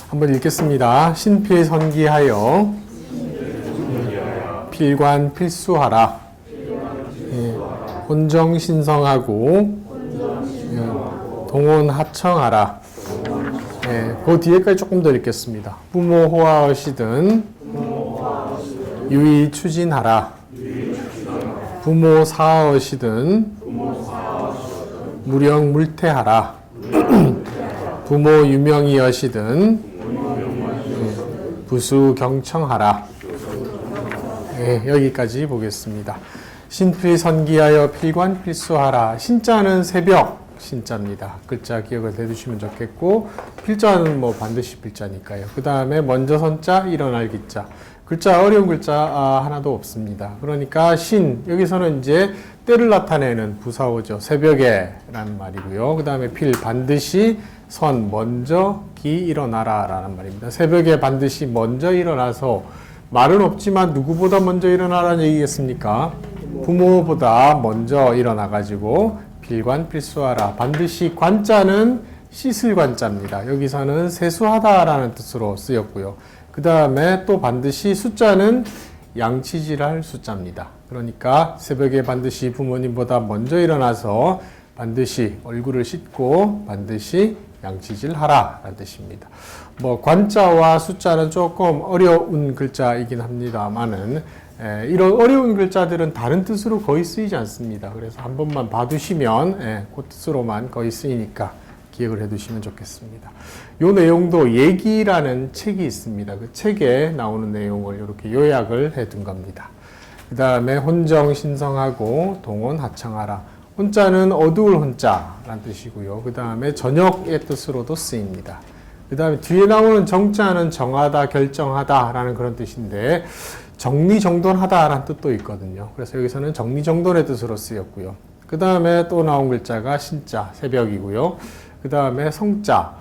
한번 읽겠습니다. 신필선기하여 필관 필수하라. 혼정신성하고 동원하청하라. 그 뒤에까지 조금 더 읽겠습니다. 부모 호하하시든 유의 추진하라. 부모 사하하시든 무령 물태하라. 부모 유명이하시든 부수 경청하라. 여기까지 보겠습니다. 신필선기하여 필관 필수하라. 신자는 새벽 신자입니다. 글자 기억을 해두시면 좋겠고, 필자는 뭐 반드시 필자니까요. 그 다음에 먼저 선자, 일어날 기자. 글자 어려운 글자 하나도 없습니다. 그러니까 신, 여기서는 이제 때를 나타내는 부사어죠. 새벽에 라는 말이고요. 그 다음에 필, 반드시, 선, 먼저, 기, 일어나라 라는 말입니다. 새벽에 반드시 먼저 일어나서, 말은 없지만 누구보다 먼저 일어나라는 얘기겠습니까? 부모보다 먼저 일어나가지고 필관 필수하라. 반드시 관자는 씻을 관자입니다. 여기서는 세수하다라는 뜻으로 쓰였고요. 그 다음에 또 반드시 숫자는 양치질할 숫자입니다. 그러니까 새벽에 반드시 부모님보다 먼저 일어나서 반드시 얼굴을 씻고 반드시 양치질하라 라는 뜻입니다. 뭐 관자와 숫자는 조금 어려운 글자이긴 합니다만은 이런 어려운 글자들은 다른 뜻으로 거의 쓰이지 않습니다. 그래서 한 번만 봐두시면 그 뜻으로만 거의 쓰이니까 기억을 해두시면 좋겠습니다. 이 내용도 얘기라는 책이 있습니다. 그 책에 나오는 내용을 이렇게 요약을 해둔 겁니다. 그 다음에 혼정신성하고 동원하청하라. 혼자는 어두울 혼자라는 뜻이고요. 그 다음에 저녁의 뜻으로도 쓰입니다. 그 다음에 뒤에 나오는 정자는 정하다, 결정하다 라는 그런 뜻인데 정리정돈하다 라는 뜻도 있거든요. 그래서 여기서는 정리정돈의 뜻으로 쓰였고요. 그 다음에 또 나온 글자가 신자, 새벽이고요. 그 다음에 성자,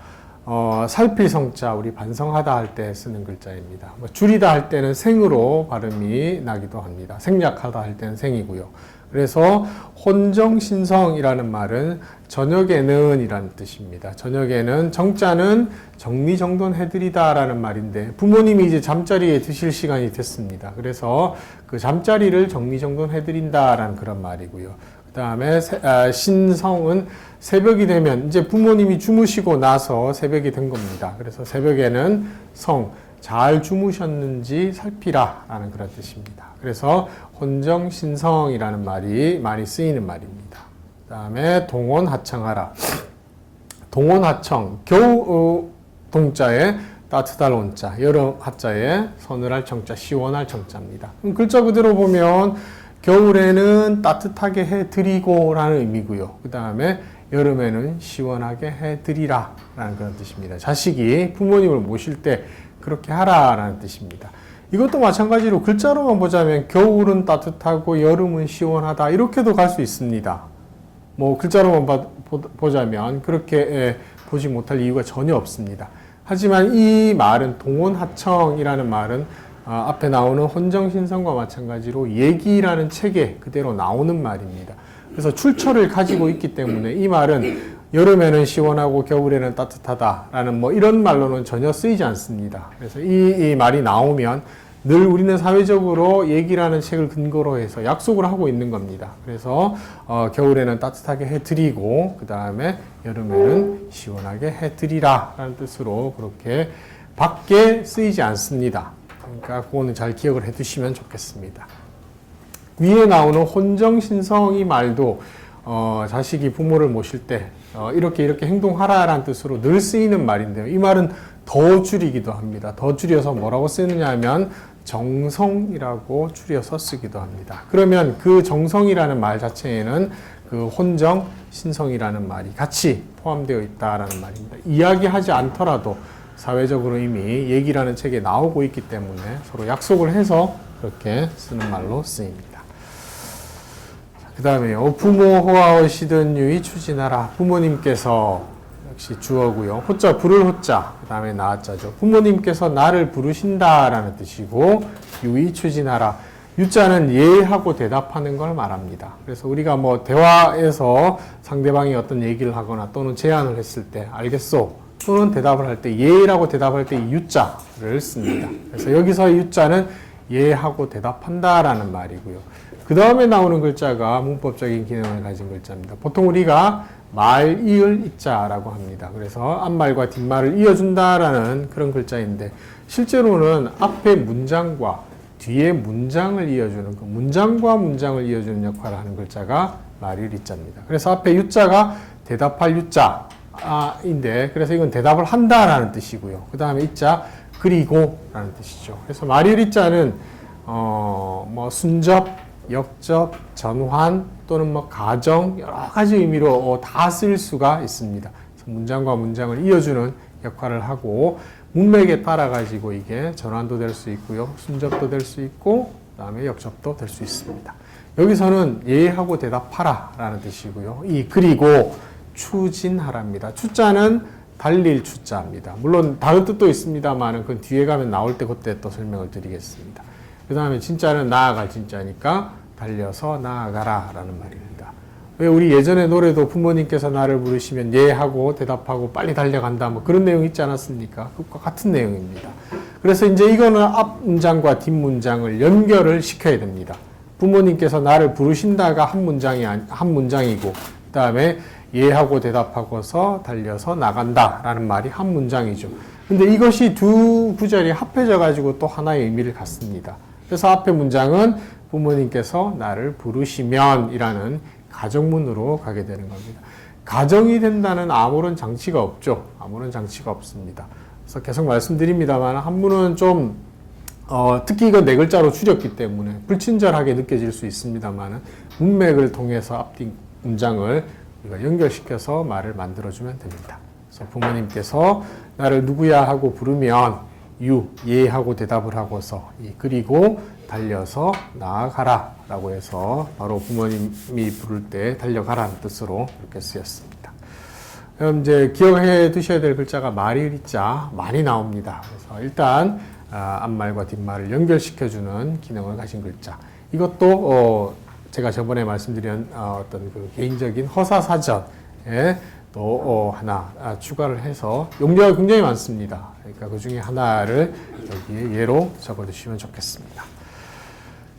살필 성자, 우리 반성하다 할 때 쓰는 글자입니다. 줄이다 할 때는 생으로 발음이 나기도 합니다. 생략하다 할 때는 생이고요. 그래서 혼정신성이라는 말은 저녁에는 이라는 뜻입니다. 저녁에는 정자는 정리정돈해드리다 라는 말인데 부모님이 이제 잠자리에 드실 시간이 됐습니다. 그래서 그 잠자리를 정리정돈해드린다 라는 그런 말이고요. 그 다음에 신성은 새벽이 되면 이제 부모님이 주무시고 나서 새벽이 된 겁니다. 그래서 새벽에는 성, 잘 주무셨는지 살피라 라는 그런 뜻입니다. 그래서 혼정신성이라는 말이 많이 쓰이는 말입니다. 그 다음에 동원하청하라. 동원하청, 겨우 동자에 따뜻할 온자, 여름 하자에 서늘할 청자, 시원할 청자입니다. 글자 그대로 보면 겨울에는 따뜻하게 해드리고 라는 의미고요. 그 다음에 여름에는 시원하게 해드리라 라는 그런 뜻입니다. 자식이 부모님을 모실 때 그렇게 하라 라는 뜻입니다. 이것도 마찬가지로 글자로만 보자면 겨울은 따뜻하고 여름은 시원하다 이렇게도 갈 수 있습니다. 뭐 글자로만 보자면 그렇게 보지 못할 이유가 전혀 없습니다. 하지만 이 말은 동원하청이라는 말은 앞에 나오는 혼정신성과 마찬가지로 얘기라는 책에 그대로 나오는 말입니다. 그래서 출처를 가지고 있기 때문에 이 말은 여름에는 시원하고 겨울에는 따뜻하다라는 뭐 이런 말로는 전혀 쓰이지 않습니다. 그래서 이 말이 나오면 늘 우리는 사회적으로 얘기라는 책을 근거로 해서 약속을 하고 있는 겁니다. 그래서 겨울에는 따뜻하게 해드리고 그 다음에 여름에는 시원하게 해드리라 라는 뜻으로 그렇게 밖에 쓰이지 않습니다. 그러니까 그거는 잘 기억을 해두시면 좋겠습니다. 위에 나오는 혼정신성 이 말도 자식이 부모를 모실 때 이렇게 행동하라라는 뜻으로 늘 쓰이는 말인데요. 이 말은 더 줄이기도 합니다. 더 줄여서 뭐라고 쓰느냐 하면 정성이라고 줄여서 쓰기도 합니다. 그러면 그 정성이라는 말 자체에는 그 혼정, 신성이라는 말이 같이 포함되어 있다라는 말입니다. 이야기하지 않더라도 사회적으로 이미 얘기라는 책에 나오고 있기 때문에 서로 약속을 해서 그렇게 쓰는 말로 쓰입니다. 그 다음에요. 부모 호하시든 유의 추진하라. 부모님께서 역시 주어고요. 호자 부를 호자, 그 다음에 나자죠. 부모님께서 나를 부르신다라는 뜻이고 유의 추진하라. 유자는 예하고 대답하는 걸 말합니다. 그래서 우리가 뭐 대화에서 상대방이 어떤 얘기를 하거나 또는 제안을 했을 때 알겠소 또는 대답을 할 때 예라고 대답할 때 이 유자를 씁니다. 그래서 여기서 유자는 예하고 대답한다라는 말이고요. 그 다음에 나오는 글자가 문법적인 기능을 가진 글자입니다. 보통 우리가 말, 이을, 이자라고 합니다. 그래서 앞말과 뒷말을 이어준다라는 그런 글자인데 실제로는 앞에 문장과 뒤에 문장을 이어주는 그 문장과 문장을 이어주는 역할을 하는 글자가 말일 이자입니다. 그래서 앞에 유자가 대답할 유자인데 그래서 이건 대답을 한다라는 뜻이고요. 그 다음에 이자 그리고라는 뜻이죠. 그래서 말일 이자는 뭐 순접, 역접, 전환 또는 뭐 가정 여러 가지 의미로 다 쓸 수가 있습니다. 그래서 문장과 문장을 이어주는 역할을 하고 문맥에 따라 가지고 이게 전환도 될 수 있고요, 순접도 될 수 있고, 그다음에 역접도 될 수 있습니다. 여기서는 예하고 대답하라라는 뜻이고요. 이 그리고 추진하랍니다. 추자는 달릴 추자입니다. 물론 다른 뜻도 있습니다만 그건 뒤에 가면 나올 때 그때 또 설명을 드리겠습니다. 그 다음에 진짜는 나아갈 진짜니까 달려서 나아가라 라는 말입니다. 왜 우리 예전에 노래도 부모님께서 나를 부르시면 예 하고 대답하고 빨리 달려간다 뭐 그런 내용 있지 않았습니까? 그것과 같은 내용입니다. 그래서 이제 이거는 앞 문장과 뒷 문장을 연결을 시켜야 됩니다. 부모님께서 나를 부르신다가 한 문장이고 그 다음에 예 하고 대답하고서 달려서 나간다 라는 말이 한 문장이죠. 근데 이것이 두 구절이 합해져 가지고 또 하나의 의미를 갖습니다. 그래서 앞에 문장은 부모님께서 나를 부르시면 이라는 가정문으로 가게 되는 겁니다. 가정이 된다는 아무런 장치가 없죠. 아무런 장치가 없습니다. 그래서 계속 말씀드립니다만 한문은 좀 특히 이거 네 글자로 줄였기 때문에 불친절하게 느껴질 수 있습니다만 문맥을 통해서 앞뒤 문장을 우리가 연결시켜서 말을 만들어주면 됩니다. 그래서 부모님께서 나를 누구야 하고 부르면 예 하고 대답을 하고서 그리고 달려서 나아가라 라고 해서 바로 부모님이 부를 때 달려가라는 뜻으로 이렇게 쓰였습니다. 그럼 이제 기억해 두셔야 될 글자가 말일 자 많이 나옵니다. 그래서 일단 앞말과 뒷말을 연결시켜주는 기능을 가진 글자. 이것도 제가 저번에 말씀드린 어떤 그 개인적인 허사사전에 또 하나 추가를 해서 용도가 굉장히 많습니다. 그러니까 그 중에 하나를 여기에 예로 적어두시면 좋겠습니다.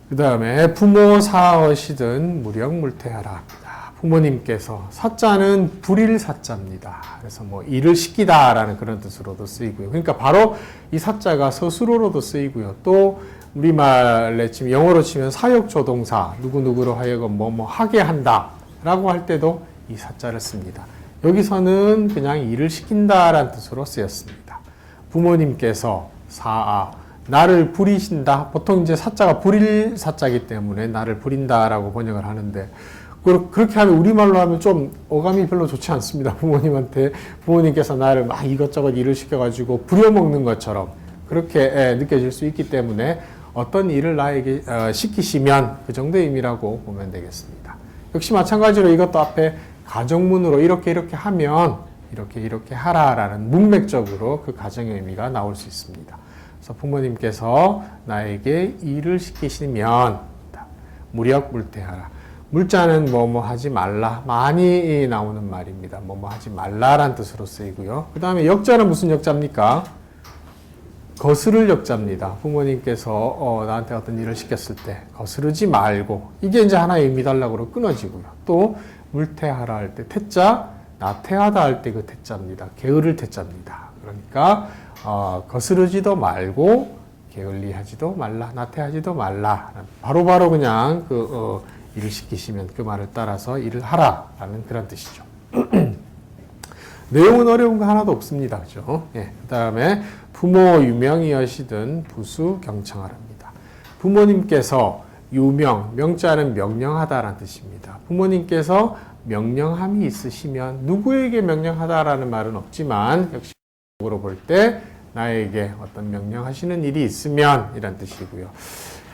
그 다음에 부모 사엇이든 무력물퇴하라. 부모님께서 사자는 불일 사자입니다. 그래서 뭐 일을 시키다라는 그런 뜻으로도 쓰이고요. 그러니까 바로 이 사자가 서술어로도 쓰이고요. 또 우리말에 치면 영어로 치면 사역조동사 누구누구로 하여금 뭐 하게 한다라고 할 때도 이 사자를 씁니다. 여기서는 그냥 일을 시킨다라는 뜻으로 쓰였습니다. 부모님께서 나를 부리신다. 보통 이제 사자가 부릴 사자이기 때문에 나를 부린다라고 번역을 하는데 그렇게 하면 우리말로 하면 좀 어감이 별로 좋지 않습니다. 부모님께서 나를 막 이것저것 일을 시켜가지고 부려먹는 것처럼 그렇게 느껴질 수 있기 때문에 어떤 일을 나에게 시키시면 그 정도의 의미라고 보면 되겠습니다. 역시 마찬가지로 이것도 앞에 가정문으로 이렇게 하면 이렇게 하라라는 문맥적으로 그 가정의 의미가 나올 수 있습니다. 그래서 부모님께서 나에게 일을 시키시면 무력물퇴하라. 물자는 뭐뭐 하지 말라. 많이 나오는 말입니다. 뭐뭐 하지 말라라는 뜻으로 쓰이고요. 그 다음에 역자는 무슨 역자입니까? 거스를 역자입니다. 부모님께서 나한테 어떤 일을 시켰을 때 거스르지 말고 이게 이제 하나의 의미 달라고 끊어지고요. 또 물퇴하라 할 때 태자, 나퇴하다 할 때 그 태자입니다. 게으를 태자입니다. 그러니까 거스르지도 말고 게을리하지도 말라, 나태하지도 말라. 바로바로 그냥 일을 시키시면 그 말을 따라서 일을 하라라는 그런 뜻이죠. 내용은 어려운 거 하나도 없습니다. 그죠? 예. 그 다음에 부모 유명이여시든 부수 경청하랍니다. 부모님께서 유명, 명자는 명령하다라는 뜻입니다. 부모님께서 명령함이 있으시면 누구에게 명령하다라는 말은 없지만 역시 으로 볼 때 나에게 어떤 명령하시는 일이 있으면 이란 뜻이고요.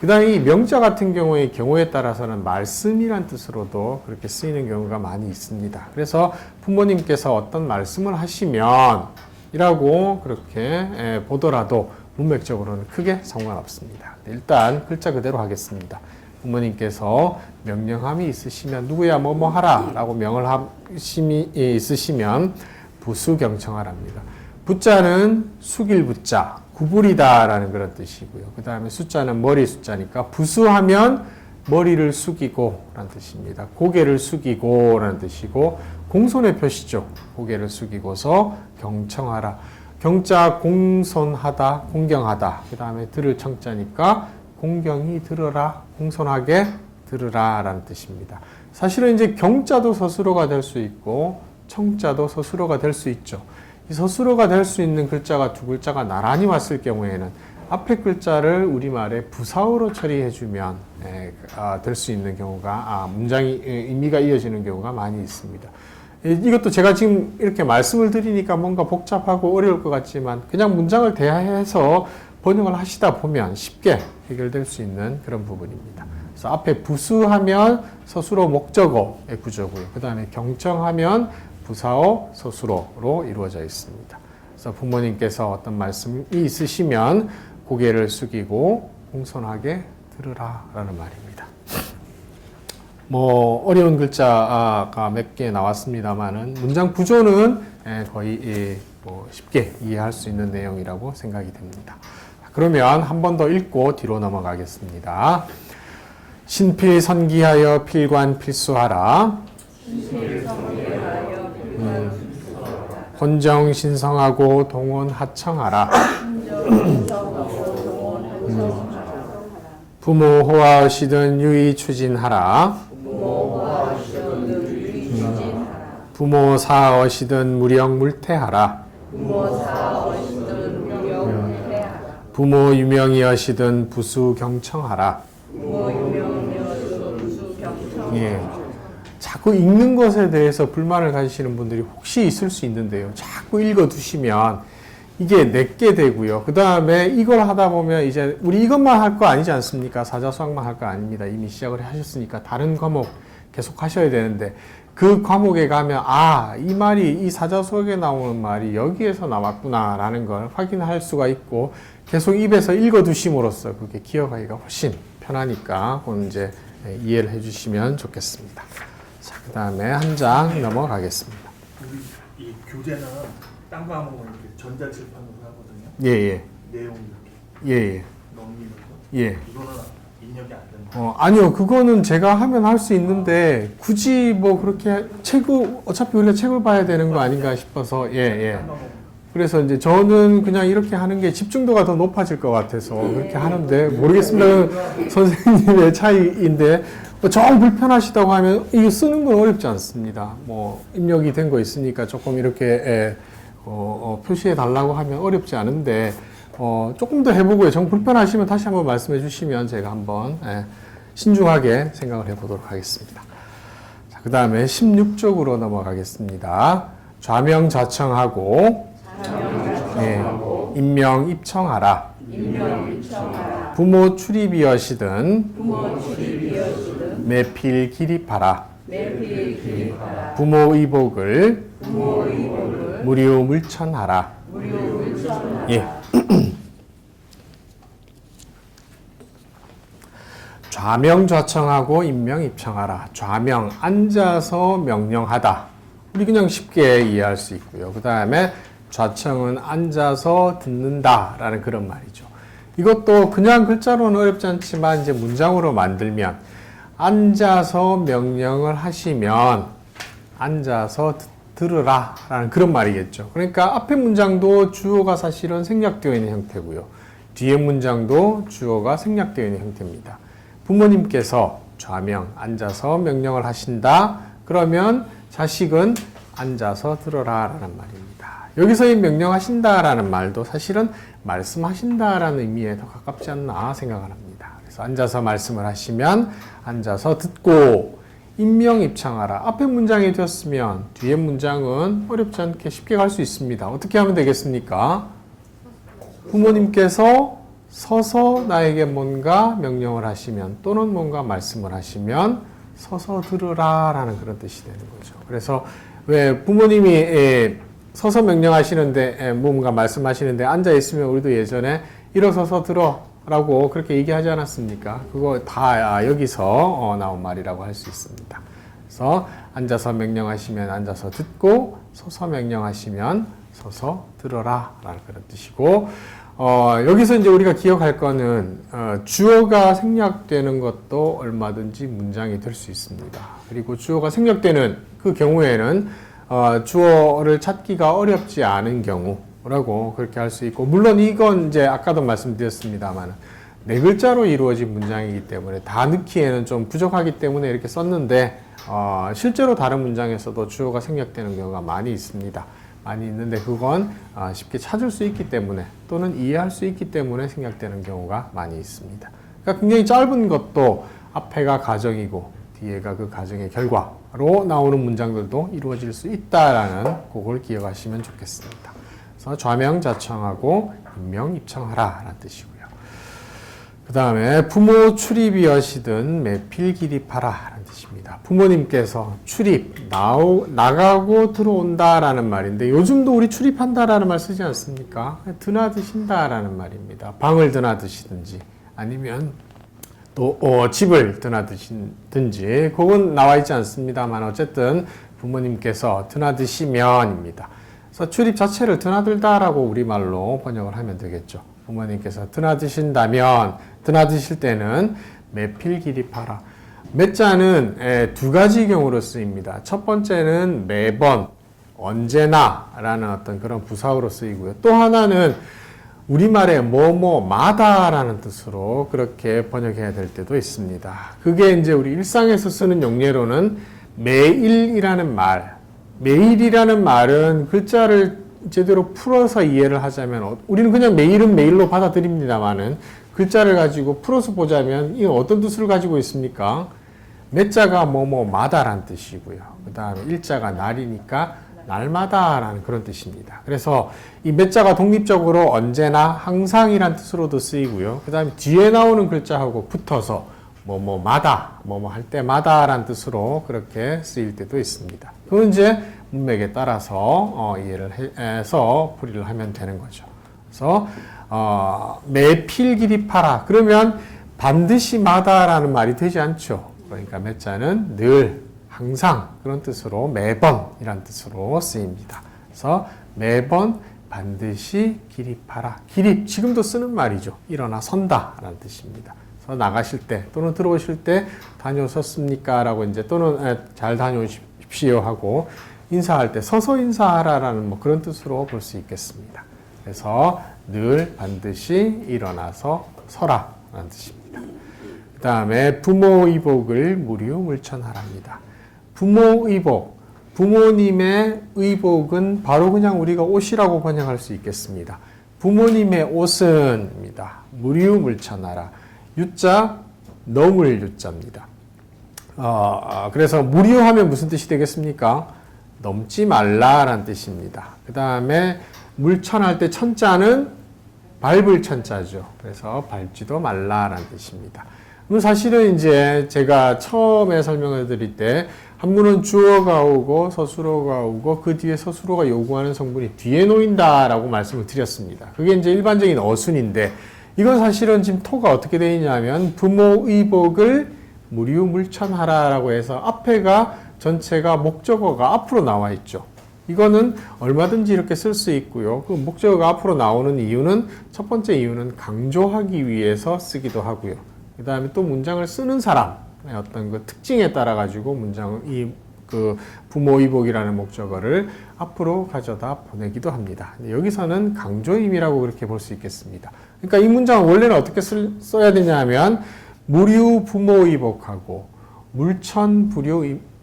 그 다음에 이 명자 같은 경우에 따라서는 말씀이란 뜻으로도 그렇게 쓰이는 경우가 많이 있습니다. 그래서 부모님께서 어떤 말씀을 하시면 이라고 그렇게 보더라도 문맥적으로는 크게 상관없습니다. 일단 글자 그대로 하겠습니다. 부모님께서 명령함이 있으시면 누구야 뭐뭐 하라 라고 명을 하심이 있으시면 부수경청하랍니다. 부자는 숙일 부자, 구부리다라는 그런 뜻이고요. 그 다음에 숫자는 머리 숫자니까 부수하면 머리를 숙이고 라는 뜻입니다. 고개를 숙이고 라는 뜻이고 공손의 표시죠. 고개를 숙이고서 경청하라. 경자 공손하다, 공경하다. 그 다음에 들을 청자니까 공경히 들으라, 공손하게 들으라 라는 뜻입니다. 사실은 이제 경자도 서술어가 될 수 있고 청자도 서술어가 될 수 있죠. 이 서술어가 될 수 있는 글자가 두 글자가 나란히 왔을 경우에는 앞에 글자를 우리말에 부사어로 처리해주면 될 수 있는 경우가 문장이 의미가 이어지는 경우가 많이 있습니다. 이것도 제가 지금 이렇게 말씀을 드리니까 뭔가 복잡하고 어려울 것 같지만 그냥 문장을 대하해서 번역을 하시다 보면 쉽게 해결될 수 있는 그런 부분입니다. 그래서 앞에 부수하면 서술어 목적어의 구조고요. 그 다음에 경청하면 부사어 서술어로 이루어져 있습니다. 그래서 부모님께서 어떤 말씀이 있으시면 고개를 숙이고 공손하게 들으라 라는 말입니다. 뭐 어려운 글자가 몇 개 나왔습니다만은 문장 구조는 거의 쉽게 이해할 수 있는 내용이라고 생각이 됩니다. 그러면 한 번 더 읽고 뒤로 넘어가겠습니다. 신필선기하여 필관 필수하라. 혼정신성하고 동원 하청하라. 부모 호하시든 유의 추진하라. 부모 사하시든 무령 물태하라. 부모 유명이하시든 부수 경청하라. 예. 자꾸 읽는 것에 대해서 불만을 가지시는 분들이 혹시 있을 수 있는데요. 자꾸 읽어두시면 이게 내게 되고요. 그 다음에 이걸 하다 보면 이제 우리 이것만 할 거 아니지 않습니까? 사자수학만 할 거 아닙니다. 이미 시작을 하셨으니까 다른 과목 계속 하셔야 되는데 그 과목에 가면 이 말이 이 사자수학에 나오는 말이 여기에서 나왔구나 라는 걸 확인할 수가 있고 계속 입에서 읽어두심으로써 그게 기억하기가 훨씬 편하니까 그건 이제 이해를 해주시면 좋겠습니다. 자, 그 다음에 한 장 넘어가겠습니다. 이 교재는 딴 과목은 이렇게 전자칠판으로 하거든요. 예예. 내용 이렇게 예예. 넘기는 거. 예. 이거는 입력이 안 된다. 아니요, 그거는 제가 하면 할 수 있는데 굳이 뭐 그렇게 어차피 우리가 책을 봐야 되는 거 아닌가 싶어서 예. 그래서 이제 저는 그냥 이렇게 하는 게 집중도가 더 높아질 것 같아서 그렇게 하는데 모르겠습니다. 선생님의 차이인데 정 불편하시다고 하면 이거 쓰는 건 어렵지 않습니다. 뭐 입력이 된 거 있으니까 조금 이렇게 표시해 달라고 하면 어렵지 않은데 조금 더 해보고요. 정 불편하시면 다시 한번 말씀해 주시면 제가 한번 신중하게 생각을 해보도록 하겠습니다. 자, 그 다음에 16쪽으로 넘어가겠습니다. 좌명 좌청하고 임명 입청하라. 부모 출입이여시든 매필 기립하라. 부모 의복을 무료 물천하라. 예. 좌명 좌청하고 임명 입청하라. 좌명 앉아서 명령하다. 우리 그냥 쉽게 이해할 수 있고요. 그 다음에 좌청은 앉아서 듣는다라는 그런 말이죠. 이것도 그냥 글자로는 어렵지 않지만 이제 문장으로 만들면 앉아서 명령을 하시면 앉아서 들으라 라는 그런 말이겠죠. 그러니까 앞에 문장도 주어가 사실은 생략되어 있는 형태고요. 뒤에 문장도 주어가 생략되어 있는 형태입니다. 부모님께서 좌명 앉아서 명령을 하신다. 그러면 자식은 앉아서 들어라 라는 말입니다. 여기서 이 명령하신다라는 말도 사실은 말씀하신다라는 의미에 더 가깝지 않나 생각을 합니다. 그래서 앉아서 말씀을 하시면 앉아서 듣고 임명입청하라. 앞에 문장이 되었으면 뒤에 문장은 어렵지 않게 쉽게 갈 수 있습니다. 어떻게 하면 되겠습니까? 부모님께서 서서 나에게 뭔가 명령을 하시면 또는 뭔가 말씀을 하시면 서서 들으라 라는 그런 뜻이 되는 거죠. 그래서 왜 부모님이 서서 명령하시는데 뭔가 말씀하시는데 앉아있으면 우리도 예전에 일어서서 들어 라고 그렇게 얘기하지 않았습니까? 그거 다 여기서 나온 말이라고 할 수 있습니다. 그래서 앉아서 명령하시면 앉아서 듣고 서서 명령하시면 서서 들어라 라는 그런 뜻이고, 여기서 이제 우리가 기억할 거는 주어가 생략되는 것도 얼마든지 문장이 될 수 있습니다. 그리고 주어가 생략되는 그 경우에는 주어를 찾기가 어렵지 않은 경우라고 그렇게 할 수 있고, 물론 이건 이제 아까도 말씀드렸습니다만 네 글자로 이루어진 문장이기 때문에 다 넣기에는 좀 부족하기 때문에 이렇게 썼는데, 실제로 다른 문장에서도 주어가 생략되는 경우가 많이 있습니다. 많이 있는데 그건 쉽게 찾을 수 있기 때문에 또는 이해할 수 있기 때문에 생략되는 경우가 많이 있습니다. 그러니까 굉장히 짧은 것도 앞에가 가정이고 뒤에가 그 가정의 결과로 나오는 문장들도 이루어질 수 있다라는 그걸 기억하시면 좋겠습니다. 그래서 좌명 자청하고 임명 입청하라 라는 뜻이고요. 그 다음에 부모 출입이여시든 매필 기립하라 라는 뜻입니다. 부모님께서 출입, 나가고 들어온다 라는 말인데, 요즘도 우리 출입한다 라는 말 쓰지 않습니까? 드나드신다 라는 말입니다. 방을 드나드시든지 아니면 또 집을 드나드시든지, 그건 나와 있지 않습니다만 어쨌든 부모님께서 드나드시면입니다. 그래서 출입 자체를 드나들다라고 우리말로 번역을 하면 되겠죠. 부모님께서 드나드신다면, 드나드실 때는 매필 기립하라. 매자는 두 가지 경우로 쓰입니다. 첫 번째는 매번, 언제나 라는 어떤 그런 부사어로 쓰이고요. 또 하나는 우리말에 뭐뭐마다 라는 뜻으로 그렇게 번역해야 될 때도 있습니다. 그게 이제 우리 일상에서 쓰는 용례로는 매일이라는 말, 매일이라는 말은 글자를 제대로 풀어서 이해를 하자면, 우리는 그냥 매일은 매일로 받아들입니다만은 글자를 가지고 풀어서 보자면 이게 어떤 뜻을 가지고 있습니까? 매자가 뭐뭐마다라는 뜻이고요. 그 다음에 일자가 날이니까 날마다라는 그런 뜻입니다. 그래서 이 매자가 독립적으로 언제나 항상이란 뜻으로도 쓰이고요. 그 다음에 뒤에 나오는 글자하고 붙어서 뭐뭐마다, 뭐뭐 할 때마다라는 뜻으로 그렇게 쓰일 때도 있습니다. 그건 이제 문맥에 따라서 이해를 해서 풀이를 하면 되는 거죠. 그래서 매필 기립하라. 그러면 반드시 마다라는 말이 되지 않죠. 그러니까 매자는 늘, 항상 그런 뜻으로 매번이란 뜻으로 쓰입니다. 그래서 매번 반드시 기립하라. 기립, 지금도 쓰는 말이죠. 일어나 선다 라는 뜻입니다. 그래서 나가실 때 또는 들어오실 때 다녀오셨습니까? 라고 이제 또는 잘 다녀오십시오 하고 인사할 때 서서 인사하라라는 뭐 그런 뜻으로 볼 수 있겠습니다. 그래서 늘 반드시 일어나서 서라 라는 뜻입니다. 그 다음에 부모 의복을 무료물천하랍니다. 부모 의복, 부모님의 의복은 바로 그냥 우리가 옷이라고 번역할 수 있겠습니다. 부모님의 옷은입니다. 무료물천하라. 유자, 넘을 유자입니다. 그래서 무료하면 무슨 뜻이 되겠습니까? 넘지 말라라는 뜻입니다. 그 다음에 물천할 때 천자는 밟을 천자죠. 그래서 밟지도 말라라는 뜻입니다. 그럼 사실은 이제 제가 처음에 설명을 드릴 때 한문은 주어가 오고 서술어가 오고 그 뒤에 서술어가 요구하는 성분이 뒤에 놓인다라고 말씀을 드렸습니다. 그게 이제 일반적인 어순인데, 이건 사실은 지금 토가 어떻게 되어 있냐면 부모 의복을 무료물천하라라고 해서 앞에가 전체가 목적어가 앞으로 나와 있죠. 이거는 얼마든지 이렇게 쓸 수 있고요. 그 목적어가 앞으로 나오는 이유는, 첫 번째 이유는 강조하기 위해서 쓰기도 하고요. 그 다음에 또 문장을 쓰는 사람의 어떤 그 특징에 따라 가지고 문장을 그 부모 의복이라는 목적어를 앞으로 가져다 보내기도 합니다. 여기서는 강조임이라고 그렇게 볼 수 있겠습니다. 그러니까 이 문장은 원래는 어떻게 써야 되냐면 무료 부모 의복하고 물천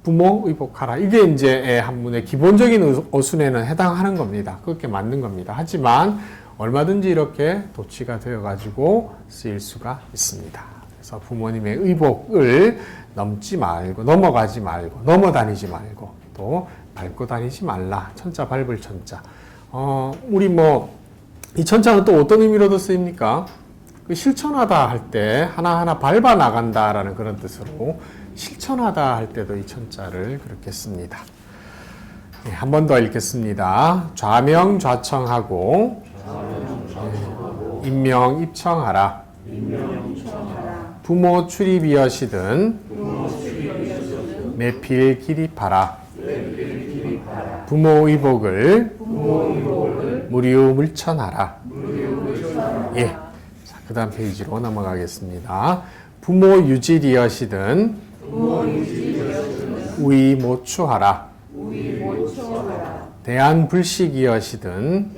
부모 의복하라. 이게 이제 한문의 기본적인 어순에는 해당하는 겁니다. 그렇게 맞는 겁니다. 하지만 얼마든지 이렇게 도치가 되어 가지고 쓰일 수가 있습니다. 그래서 부모님의 의복을 넘지 말고, 넘어가지 말고, 넘어다니지 말고, 또 밟고 다니지 말라. 천자 밟을 천자. 우리 이 천자는 또 어떤 의미로도 쓰입니까? 그 실천하다 할 때 하나하나 밟아 나간다라는 그런 뜻으로 실천하다 할 때도 이 천자를 그렇게 씁니다. 네, 한 번 더 읽겠습니다. 좌명 좌청하고 임명 입청하라. 부모 출입이여시든 매필 기립하라. 부모 의복을 무료 물천하라. 예. 자, 그 다음 페이지로 넘어가겠습니다. 부모 유지리여시든 우이모추하라. 대안불식이여시든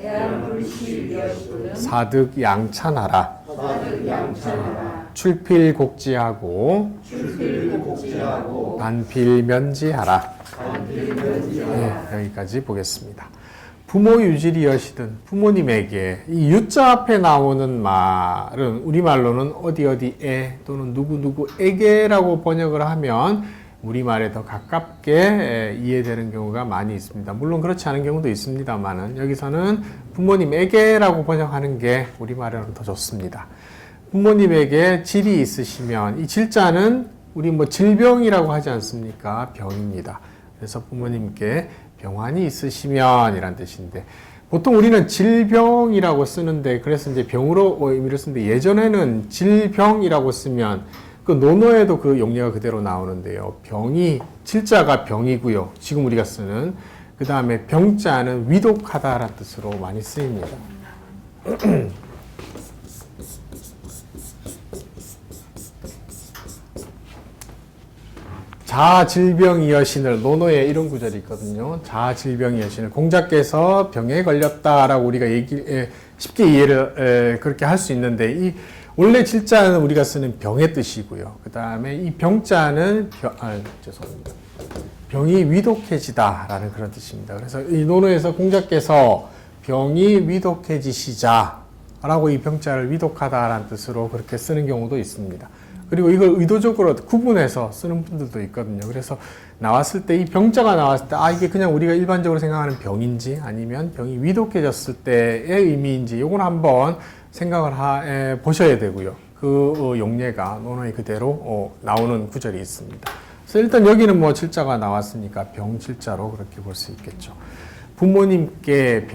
사득양찬하라. 출필곡지하고 반필면지하라. 네, 여기까지 보겠습니다. 부모 유지리여시든 부모님에게 이 유자 앞에 나오는 말은 우리말로는 어디에 또는 누구에게라고 번역을 하면 우리말에 더 가깝게 이해되는 경우가 많이 있습니다. 물론 그렇지 않은 경우도 있습니다만은 여기서는 부모님에게라고 번역하는 게 우리말에는 더 좋습니다. 부모님에게 질이 있으시면 이 질자는 우리 질병이라고 하지 않습니까? 병입니다. 그래서 부모님께 병환이 있으시면 이란 뜻인데 보통 우리는 질병이라고 쓰는데 그래서 이제 병으로 의미를 쓰는데 예전에는 질병이라고 쓰면 그 논어에도 그 용례가 그대로 나오는데요. 병이 질자가 병이고요. 지금 우리가 쓰는 그 다음에 병자는 위독하다라는 뜻으로 많이 쓰입니다. 자질병이여신을 논어에 이런 구절이 있거든요. 자질병이여신을 공자께서 병에 걸렸다라고 우리가 쉽게 이해를 그렇게 할 수 있는데 이 원래 질자는 우리가 쓰는 병의 뜻이고요. 그 다음에 이 병자는 죄송합니다. 병이 위독해지다라는 그런 뜻입니다. 그래서 이 논어에서 공자께서 병이 위독해지시자라고 이 병자를 위독하다라는 뜻으로 그렇게 쓰는 경우도 있습니다. 그리고 이걸 의도적으로 구분해서 쓰는 분들도 있거든요. 그래서 나왔을 때 이 병자가 나왔을 때 이게 그냥 우리가 일반적으로 생각하는 병인지 아니면 병이 위독해졌을 때의 의미인지 요건 한번 생각을 보셔야 되고요. 그 용례가 논어에 그대로 나오는 구절이 있습니다. 그래서 일단 여기는 질자가 나왔으니까 병질자로 그렇게 볼 수 있겠죠. 부모님께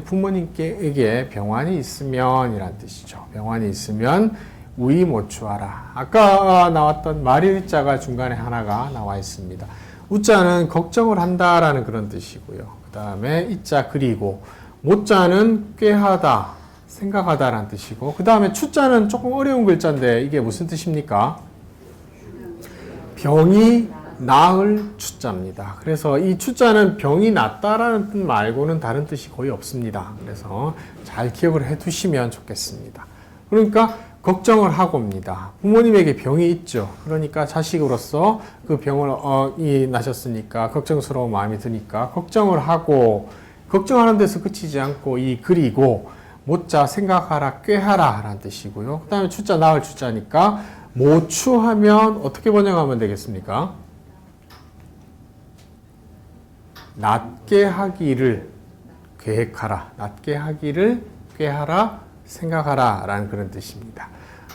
부모님께에게 병환이 있으면 이란 뜻이죠. 병환이 있으면 우이모추하라. 아까 나왔던 마리자가 중간에 하나가 나와 있습니다. 우자는 걱정을 한다라는 그런 뜻이고요. 그 다음에 이자 그리고 모자는 꾀하다, 생각하다라는 뜻이고 그 다음에 추자는 조금 어려운 글자인데 이게 무슨 뜻입니까? 병이 나을 추자입니다. 그래서 이 추자는 병이 낫다라는 뜻 말고는 다른 뜻이 거의 없습니다. 그래서 잘 기억을 해 두시면 좋겠습니다. 그러니까 걱정을 하고입니다. 부모님에게 병이 있죠. 그러니까 자식으로서 그 병을 나셨으니까 걱정스러운 마음이 드니까 걱정을 하고 걱정하는 데서 그치지 않고 이 그리고 모자 생각하라 꾀하라 라는 뜻이고요. 그 다음에 추자 나을 추자니까 모추하면 어떻게 번역하면 되겠습니까? 낫게 하기를 계획하라. 낫게 하기를 꾀하라 생각하라 라는 그런 뜻입니다.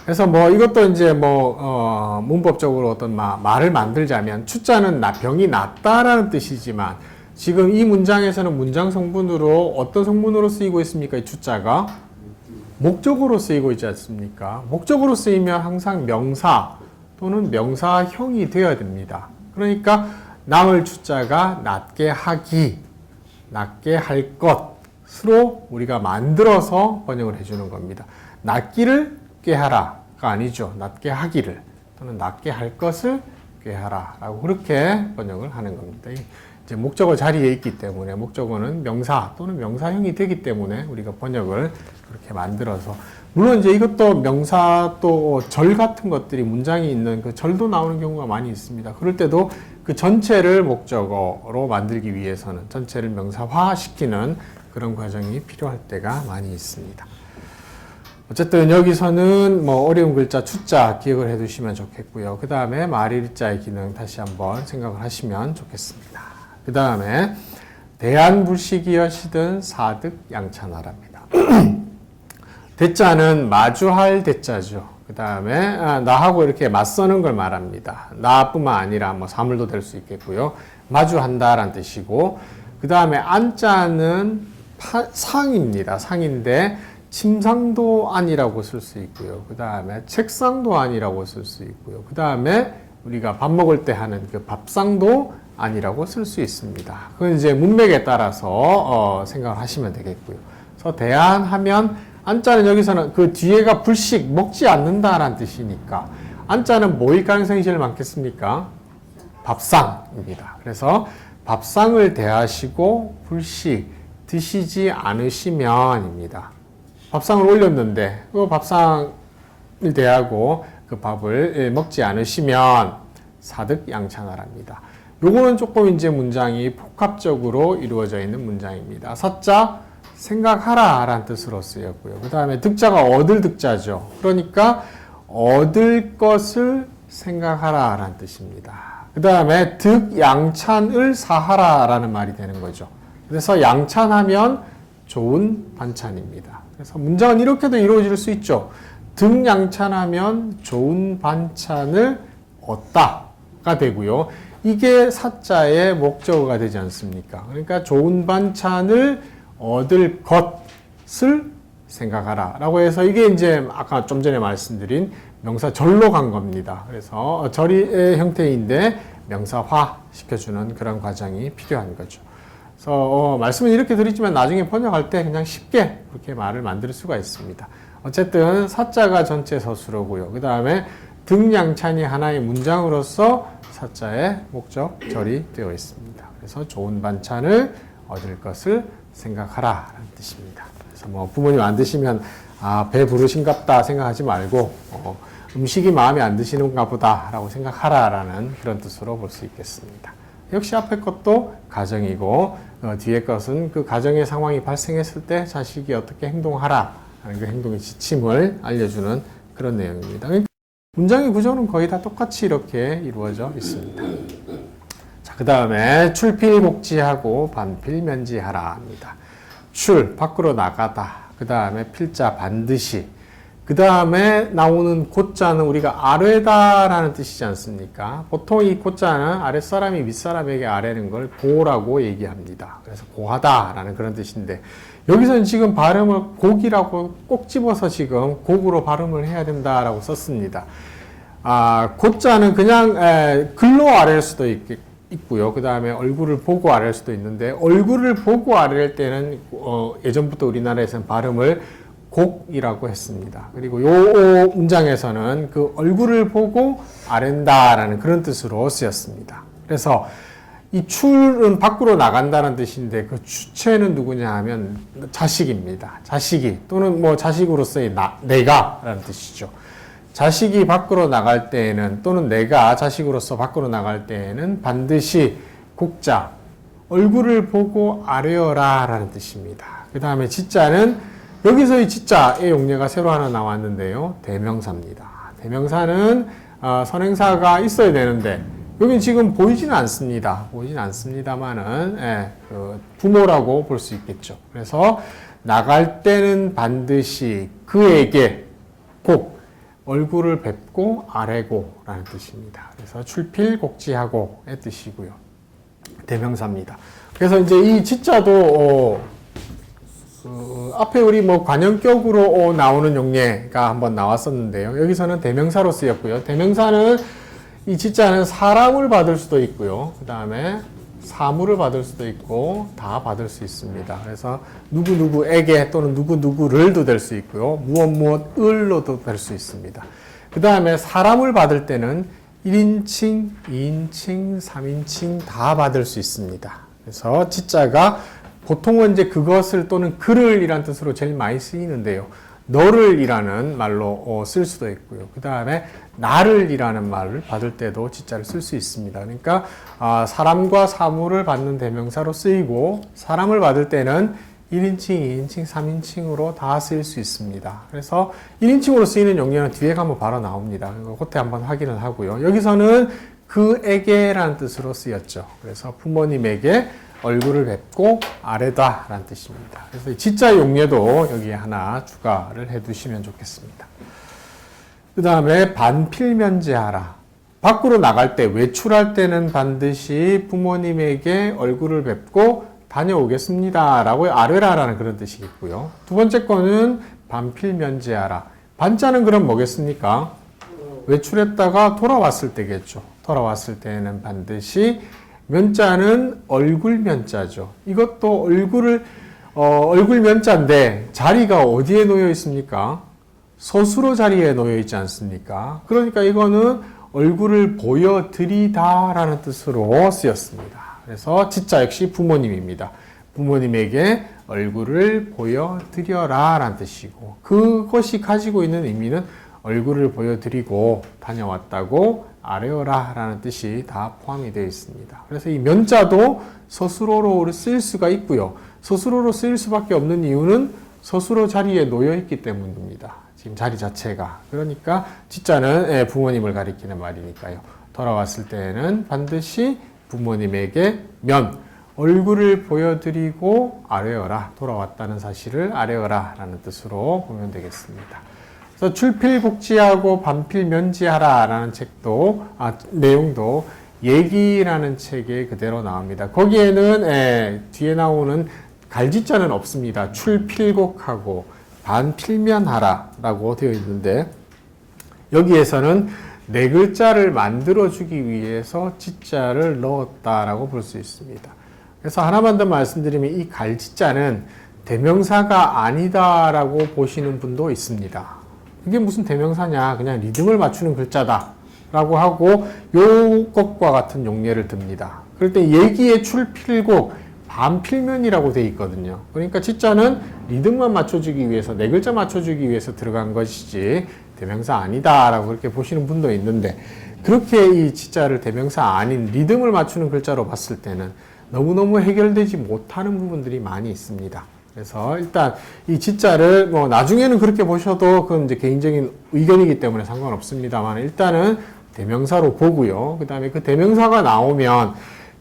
그래서 이것도 이제 문법적으로 어떤 말을 만들자면 추자는 병이 낫다라는 뜻이지만 지금 이 문장에서는 문장 성분으로 어떤 성분으로 쓰이고 있습니까? 이 추자가 목적으로 쓰이고 있지 않습니까? 목적으로 쓰이면 항상 명사 또는 명사형이 되어야 됩니다. 그러니까 나을 추자가 낫게 하기, 낫게 할 것으로 우리가 만들어서 번역을 해주는 겁니다. 낫기를 꾀하라가 아니죠. 낫게 하기를 또는 낫게 할 것을 꾀하라라고 그렇게 번역을 하는 겁니다. 이제 목적어 자리에 있기 때문에 목적어는 명사 또는 명사형이 되기 때문에 우리가 번역을 그렇게 만들어서 물론 이제 이것도 명사 또 절 같은 것들이 문장이 있는 그 절도 나오는 경우가 많이 있습니다. 그럴 때도 그 전체를 목적어로 만들기 위해서는 전체를 명사화시키는 그런 과정이 필요할 때가 많이 있습니다. 어쨌든 여기서는 어려운 글자 추자 기억을 해 두시면 좋겠고요. 그 다음에 말일자의 기능 다시 한번 생각을 하시면 좋겠습니다. 그 다음에 대안불식이여시든 사득양찬하랍니다. 대자는 마주할 대자죠. 그 다음에 나하고 이렇게 맞서는 걸 말합니다. 나뿐만 아니라 사물도 될 수 있겠고요. 마주한다라는 뜻이고 그 다음에 안자는 상입니다. 상인데 침상도 안이라고 쓸 수 있고요. 그 다음에 책상도 안이라고 쓸 수 있고요. 그 다음에 우리가 밥 먹을 때 하는 그 밥상도 아니라고 쓸 수 있습니다. 그건 이제 문맥에 따라서 생각을 하시면 되겠고요. 그래서 대안하면 안자는 여기서는 그 뒤에가 불식 먹지 않는다라는 뜻이니까 안자는 뭐일 가능성이 제일 많겠습니까? 밥상입니다. 그래서 밥상을 대하시고 불식 드시지 않으시면입니다. 밥상을 올렸는데 그 밥상을 대하고 그 밥을 먹지 않으시면 사득양찬하랍니다. 요거는 조금 이제 문장이 복합적으로 이루어져 있는 문장입니다. 사자 생각하라 라는 뜻으로 쓰였고요. 그 다음에 득자가 얻을 득자죠. 그러니까 얻을 것을 생각하라 라는 뜻입니다. 그 다음에 득양찬을 사하라 라는 말이 되는 거죠. 그래서 양찬하면 좋은 반찬입니다. 그래서 문장은 이렇게도 이루어질 수 있죠. 득양찬하면 좋은 반찬을 얻다가 되고요. 이게 사자의 목적어가 되지 않습니까? 그러니까 좋은 반찬을 얻을 것을 생각하라 라고 해서 이게 이제 아까 좀 전에 말씀드린 명사 절로 간 겁니다. 그래서 절의 형태인데 명사화 시켜주는 그런 과정이 필요한 거죠. 그래서 말씀은 이렇게 드리지만 나중에 번역할 때 그냥 쉽게 그렇게 말을 만들 수가 있습니다. 어쨌든 사자가 전체 서술어고요. 그 다음에 등양찬이 하나의 문장으로서 사자의 목적 절이 되어 있습니다. 그래서 좋은 반찬을 얻을 것을 생각하라 라는 뜻입니다. 그래서 뭐 부모님 안 드시면 배 부르신갑다 생각하지 말고 음식이 마음에 안 드시는가 보다 라고 생각하라 라는 그런 뜻으로 볼 수 있겠습니다. 역시 앞에 것도 가정이고 뒤에 것은 그 가정의 상황이 발생했을 때 자식이 어떻게 행동하라 하는 그 행동의 지침을 알려주는 그런 내용입니다. 그러니까 문장의 구조는 거의 다 똑같이 이렇게 이루어져 있습니다. 자, 그 다음에 출필복지하고 반필면지하라 합니다. 출, 밖으로 나가다. 그 다음에 필자, 반드시. 그 다음에 나오는 고자는 우리가 아래다라는 뜻이지 않습니까? 보통 이 고자는 아랫사람이 윗사람에게 아래는 걸 고라고 얘기합니다. 그래서 고하다라는 그런 뜻인데 여기서는 지금 발음을 곡이라고 꼭 집어서 지금 곡으로 발음을 해야 된다라고 썼습니다. 고자는 그냥 글로 아래일 수도 있고요. 그 다음에 얼굴을 보고 아래일 수도 있는데 얼굴을 보고 아래일 때는 예전부터 우리나라에서는 발음을 곡이라고 했습니다. 그리고 요 문장에서는 그 얼굴을 보고 아랜다라는 그런 뜻으로 쓰였습니다. 그래서 이 출은 밖으로 나간다는 뜻인데 그 주체는 누구냐 하면 자식입니다. 자식이 또는 뭐 자식으로서의 내가라는 뜻이죠. 자식이 밖으로 나갈 때에는 또는 내가 자식으로서 밖으로 나갈 때에는 반드시 곡자 얼굴을 보고 아뢰어라 라는 뜻입니다. 그 다음에 지자는 여기서 이 지자의 용례가 새로 하나 나왔는데요. 대명사입니다. 대명사는 선행사가 있어야 되는데 여기 지금 보이지는 않습니다. 보이지는 않습니다만은 그 부모라고 볼 수 있겠죠. 그래서 나갈 때는 반드시 그에게 꼭 얼굴을 뵙고 아뢰고 라는 뜻입니다. 그래서 출필곡지하고의 뜻이고요. 대명사입니다. 그래서 이제 이 지자도 앞에 우리 뭐 관형격으로 나오는 용례가 한번 나왔었는데요. 여기서는 대명사로 쓰였고요. 대명사는 이 지자는 사람을 받을 수도 있고요. 그 다음에 사물을 받을 수도 있고 다 받을 수 있습니다. 그래서 누구누구에게 또는 누구누구를도 될 수 있고요. 무엇무엇을로도 될 수 있습니다. 그 다음에 사람을 받을 때는 1인칭, 2인칭, 3인칭 다 받을 수 있습니다. 그래서 지자가 보통은 이제 그것을 또는 그를 이란 뜻으로 제일 많이 쓰이는데요. 너를 이라는 말로 쓸 수도 있고요. 그 다음에 나를 이라는 말을 받을 때도 지자를 쓸 수 있습니다. 그러니까 사람과 사물을 받는 대명사로 쓰이고 사람을 받을 때는 1인칭, 2인칭, 3인칭으로 다 쓰일 수 있습니다. 그래서 1인칭으로 쓰이는 용례는 뒤에 가면 바로 나옵니다. 그때 한번 확인을 하고요. 여기서는 그에게라는 뜻으로 쓰였죠. 그래서 부모님에게 얼굴을 뵙고 아래다 라는 뜻입니다. 그래서 지자 용례도 여기에 하나 추가를 해 두시면 좋겠습니다. 그 다음에 반필면제하라. 밖으로 나갈 때, 외출할 때는 반드시 부모님에게 얼굴을 뵙고 다녀오겠습니다 라고 아뢰라라는 그런 뜻이 있고요. 두 번째 거는 반필면제하라. 반자는 그럼 뭐겠습니까? 외출했다가 돌아왔을 때겠죠. 돌아왔을 때는 반드시 면자는 얼굴 면자죠. 이것도 얼굴 면자인데 자리가 어디에 놓여 있습니까? 서술어 자리에 놓여 있지 않습니까? 그러니까 이거는 얼굴을 보여드리다 라는 뜻으로 쓰였습니다. 그래서 지자 역시 부모님입니다. 부모님에게 얼굴을 보여드려라 라는 뜻이고, 그것이 가지고 있는 의미는 얼굴을 보여드리고 다녀왔다고 아뢰어라 라는 뜻이 다 포함이 되어 있습니다. 그래서 이 면자도 서술어로 쓰일 수가 있고요. 서술어로 쓰일 수밖에 없는 이유는 서술어 자리에 놓여 있기 때문입니다. 지금 자리 자체가. 그러니까 지자는 부모님을 가리키는 말이니까요. 돌아왔을 때에는 반드시 부모님에게 얼굴을 보여드리고 아뢰어라, 돌아왔다는 사실을 아뢰어라 라는 뜻으로 보면 되겠습니다. 그래서 출필국지하고 반필면지하라 라는 책도, 내용도 얘기라는 책에 그대로 나옵니다. 거기에는 뒤에 나오는 갈지자는 없습니다. 출필곡하고 반필면하라 라고 되어 있는데, 여기에서는 네 글자를 만들어주기 위해서 지자를 넣었다라고 볼 수 있습니다. 그래서 하나만 더 말씀드리면 이 갈지자는 대명사가 아니다라고 보시는 분도 있습니다. 이게 무슨 대명사냐, 그냥 리듬을 맞추는 글자다 라고 하고 요것과 같은 용례를 듭니다. 그럴 때 얘기의 출필곡 반필면이라고 되어 있거든요. 그러니까 지자는 리듬만 맞춰주기 위해서, 네 글자 맞춰주기 위해서 들어간 것이지 대명사 아니다 라고 그렇게 보시는 분도 있는데, 그렇게 이 지자를 대명사 아닌 리듬을 맞추는 글자로 봤을 때는 너무너무 해결되지 못하는 부분들이 많이 있습니다. 그래서 일단 이 지자를 나중에는 그렇게 보셔도 그건 이제 개인적인 의견이기 때문에 상관없습니다만, 일단은 대명사로 보고요. 그 다음에 그 대명사가 나오면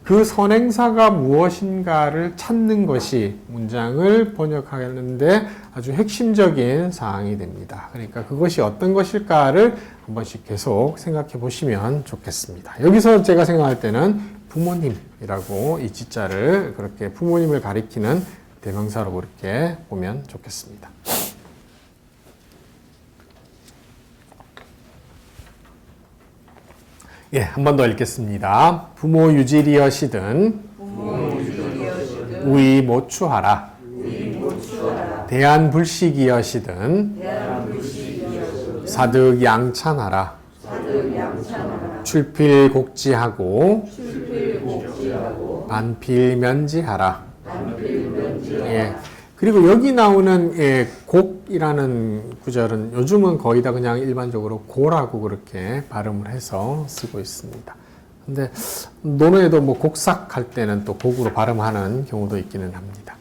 그 선행사가 무엇인가를 찾는 것이 문장을 번역하는데 아주 핵심적인 사항이 됩니다. 그러니까 그것이 어떤 것일까를 한 번씩 계속 생각해 보시면 좋겠습니다. 여기서 제가 생각할 때는 부모님이라고 이 지자를 그렇게 부모님을 가리키는 대명사로 그렇게 보면 좋겠습니다. 예, 한 번 더 읽겠습니다. 부모 유지리여시든 우이 모추하라. 대안불식이여시든 사득 양찬하라. 출필곡지하고 반필면지하라. 예. 그리고 여기 나오는 곡이라는 구절은 요즘은 거의 다 그냥 일반적으로 고라고 그렇게 발음을 해서 쓰고 있습니다. 근데 논어에도 곡삭 할 때는 또 곡으로 발음하는 경우도 있기는 합니다.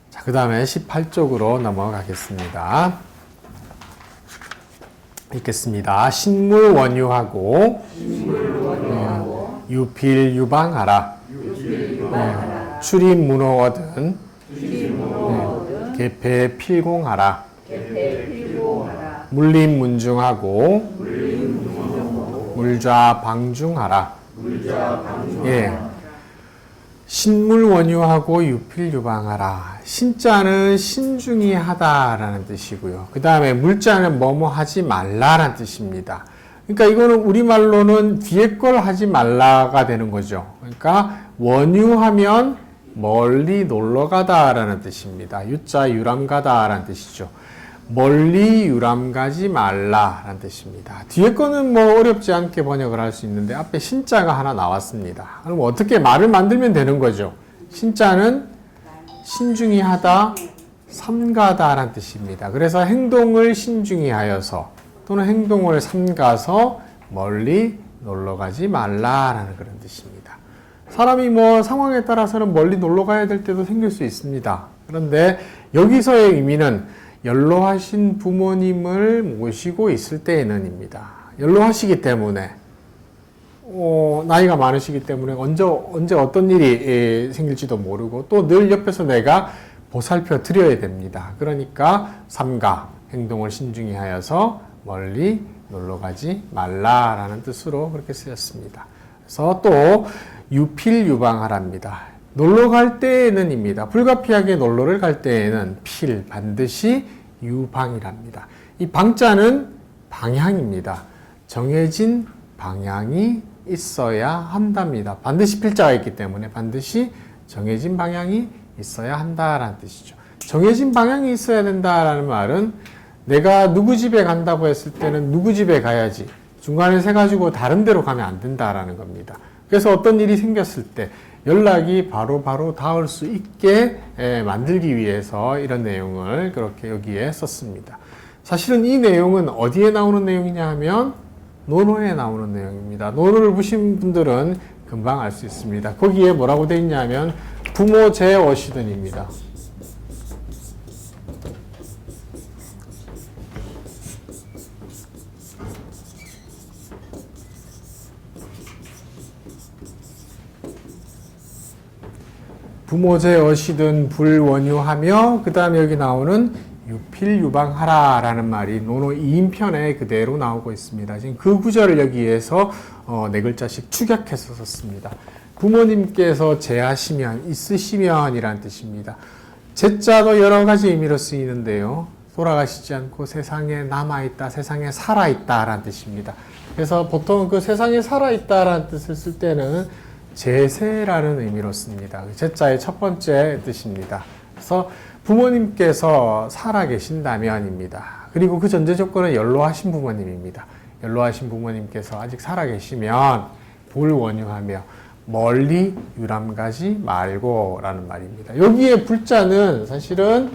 자, 그 다음에 18쪽으로 넘어가겠습니다. 읽겠습니다. 신물원유하고 유필유방하라. 출입문호어든 개폐필공하라. 물림문중하고 물좌방중하라. 예. 신물원유하고 유필유방하라. 신자는 신중히 하다라는 뜻이고요. 그 다음에 물자는 뭐뭐 하지 말라라는 뜻입니다. 그러니까 이거는 우리말로는 뒤에 걸 하지 말라가 되는 거죠. 그러니까 원유하면 멀리 놀러가다라는 뜻입니다. 유자 유람가다라는 뜻이죠. 멀리 유람가지 말라라는 뜻입니다. 뒤에 거는 어렵지 않게 번역을 할 수 있는데 앞에 신자가 하나 나왔습니다. 그럼 어떻게 말을 만들면 되는 거죠? 신자는 신중히 하다, 삼가다라는 뜻입니다. 그래서 행동을 신중히 하여서 또는 행동을 삼가서 멀리 놀러가지 말라라는 그런 뜻입니다. 사람이 상황에 따라서는 멀리 놀러 가야 될 때도 생길 수 있습니다. 그런데 여기서의 의미는 연로하신 부모님을 모시고 있을 때에는입니다. 연로하시기 때문에 나이가 많으시기 때문에 언제 어떤 일이 생길지도 모르고 또 늘 옆에서 내가 보살펴 드려야 됩니다. 그러니까 삼가, 행동을 신중히 하여서 멀리 놀러 가지 말라라는 뜻으로 그렇게 쓰였습니다. 그래서 또 유필유방하랍니다. 놀러 갈 때에는입니다. 불가피하게 놀러를 갈 때에는 필, 반드시 유방이랍니다. 이 방자는 방향입니다. 정해진 방향이 있어야 한답니다. 반드시 필자가 있기 때문에 반드시 정해진 방향이 있어야 한다라는 뜻이죠. 정해진 방향이 있어야 된다라는 말은 내가 누구 집에 간다고 했을 때는 누구 집에 가야지 중간에 세가지고 다른 데로 가면 안 된다라는 겁니다. 그래서 어떤 일이 생겼을 때 연락이 바로 닿을 수 있게 만들기 위해서 이런 내용을 그렇게 여기에 썼습니다. 사실은 이 내용은 어디에 나오는 내용이냐 하면 논어에 나오는 내용입니다. 논어를 보신 분들은 금방 알 수 있습니다. 거기에 뭐라고 되어 있냐면 부모 제어시든입니다. 부모제 어시든 불원유하며 그 다음에 여기 나오는 유필유방하라 라는 말이 논어 2인편에 그대로 나오고 있습니다. 지금 그 구절을 여기에서 네 글자씩 축약해서 썼습니다. 부모님께서 제하시면 있으시면 이란 뜻입니다. 제자도 여러 가지 의미로 쓰이는데요. 돌아가시지 않고 세상에 남아있다, 세상에 살아있다 라는 뜻입니다. 그래서 보통 그 세상에 살아있다 라는 뜻을 쓸 때는 제세라는 의미로 씁니다. 제자의 첫 번째 뜻입니다. 그래서 부모님께서 살아계신다면입니다. 그리고 그 전제 조건은 연로하신 부모님입니다. 연로하신 부모님께서 아직 살아계시면 불원유하며 멀리 유람가지 말고 라는 말입니다. 여기에 불자는 사실은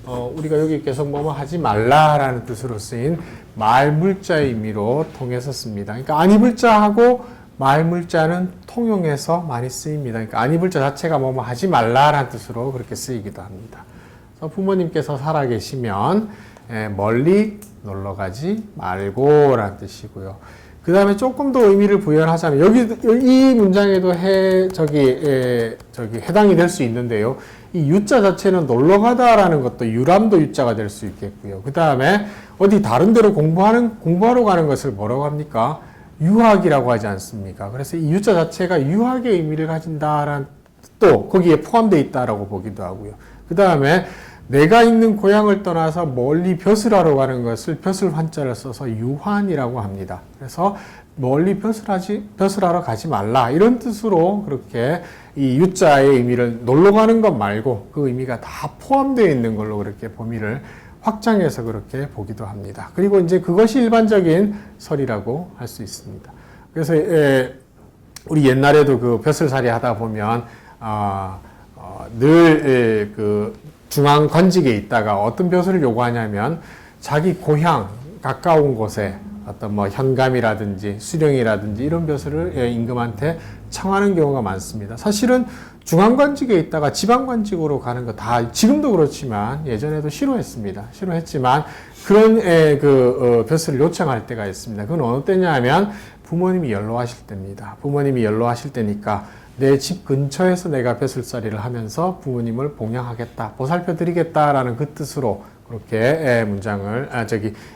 우리가 여기 계속 뭐뭐 하지 말라라는 뜻으로 쓰인 말물자의 의미로 통해서 씁니다. 그러니까 아니불자하고 말물자는 통용해서 많이 쓰입니다. 그러니까 아니불자 자체가 뭐뭐 하지 말라라는 뜻으로 그렇게 쓰이기도 합니다. 그래서 부모님께서 살아계시면 멀리 놀러가지 말고라는 뜻이고요. 그 다음에 조금 더 의미를 부여하자면 여기 이 문장에도 해당이 될 수 있는데요. 이 유자 자체는 놀러가다라는 것도 유람도 유자가 될 수 있겠고요. 그 다음에 어디 다른 데로 공부하러 가는 것을 뭐라고 합니까? 유학이라고 하지 않습니까? 그래서 이 유자 자체가 유학의 의미를 가진다라는 뜻도 거기에 포함되어 있다라고 보기도 하고요. 그 다음에 내가 있는 고향을 떠나서 멀리 벼슬하러 가는 것을 벼슬 환자를 써서 유환이라고 합니다. 그래서 멀리 벼슬하러 가지 말라 이런 뜻으로 그렇게 이 유자의 의미를 놀러 가는 것 말고 그 의미가 다 포함되어 있는 걸로 그렇게 범위를 확장해서 그렇게 보기도 합니다. 그리고 이제 그것이 일반적인 설이라고 할 수 있습니다. 그래서 우리 옛날에도 그 벼슬살이 하다 보면 늘 그 중앙 관직에 있다가 어떤 벼슬을 요구하냐면 자기 고향 가까운 곳에 어떤 뭐 현감이라든지 수령이라든지 이런 벼슬을 임금한테 청하는 경우가 많습니다. 사실은 중앙관직에 있다가 지방관직으로 가는 거 다 지금도 그렇지만 예전에도 싫어했습니다. 싫어했지만 그런 벼슬을 요청할 때가 있습니다. 그건 어느 때냐 하면 부모님이 연로하실 때입니다. 부모님이 연로하실 때니까 내 집 근처에서 내가 벼슬살이를 하면서 부모님을 봉양하겠다, 보살펴 드리겠다라는 그 뜻으로 그렇게 문장을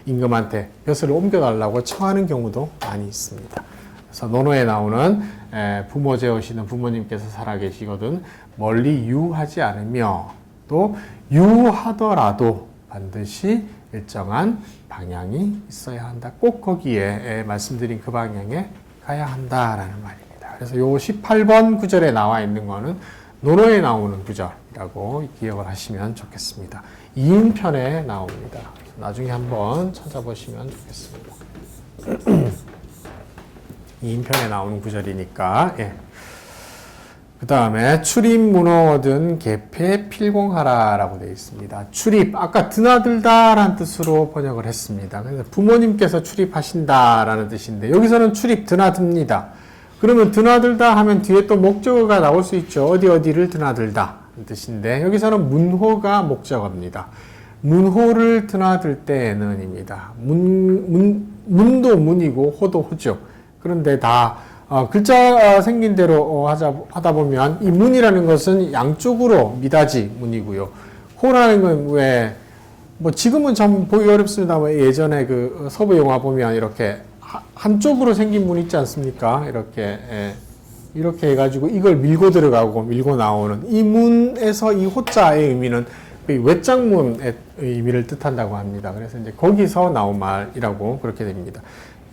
임금한테 벼슬을 옮겨달라고 청하는 경우도 많이 있습니다. 그래서 논어에 나오는 부모 제어시는 부모님께서 살아계시거든 멀리 유하지 않으며 또 유하더라도 반드시 일정한 방향이 있어야 한다. 꼭 거기에 말씀드린 그 방향에 가야 한다라는 말입니다. 그래서 요 18번 구절에 나와 있는 거는 논어에 나오는 구절이라고 기억을 하시면 좋겠습니다. 이인편에 나옵니다. 나중에 한번 찾아보시면 좋겠습니다. 이인편에 나오는 구절이니까. 그 다음에 출입 문어든 개폐 필공하라 라고 되어 있습니다. 출입, 아까 드나들다 라는 뜻으로 번역을 했습니다. 그래서 부모님께서 출입하신다 라는 뜻인데 여기서는 출입 드나듭니다. 그러면 드나들다 하면 뒤에 또 목적어가 나올 수 있죠. 어디를 드나들다 는 뜻인데 여기서는 문호가 목적어입니다. 문호를 드나들 때는 입니다. 문도 문이고 호도 호죠. 그런데 다 글자 생긴 대로 하다 보면 이 문이라는 것은 양쪽으로 미닫이 문이고요. 호라는 건 왜 뭐 지금은 참 보기 어렵습니다만 예전에 그 서부 영화 보면 이렇게 한쪽으로 생긴 문 있지 않습니까? 이렇게 해가지고 이걸 밀고 들어가고 밀고 나오는 이 문에서 이 호자의 의미는 외장문의 의미를 뜻한다고 합니다. 그래서 이제 거기서 나온 말이라고 그렇게 됩니다.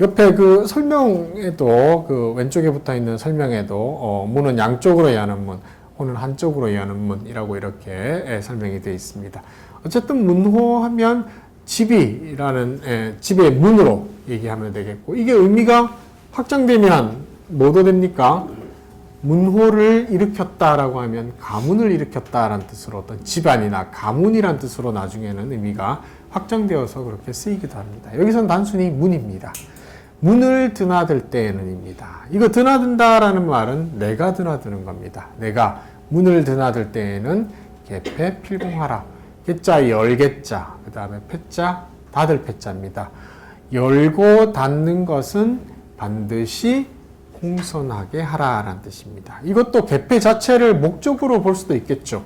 옆에 그 설명에도 그 왼쪽에 붙어 있는 설명에도 문은 양쪽으로 여는 문, 호는 한쪽으로 여는 문이라고 이렇게 설명이 되어 있습니다. 어쨌든 문호하면 집이라는 집의 문으로 얘기하면 되겠고, 이게 의미가 확장되면 뭐도 됩니까? 문호를 일으켰다라고 하면 가문을 일으켰다라는 뜻으로 어떤 집안이나 가문이라는 뜻으로 나중에는 의미가 확장되어서 그렇게 쓰이기도 합니다. 여기서는 단순히 문입니다. 문을 드나들 때에는입니다. 이거 드나든다라는 말은 내가 드나드는 겁니다. 내가 문을 드나들 때에는 개폐 필공하라. 개자 열개자, 그 다음에 폐자 닫을 폐자입니다. 열고 닫는 것은 반드시 공손하게 하라라는 뜻입니다. 이것도 개폐 자체를 목적으로 볼 수도 있겠죠.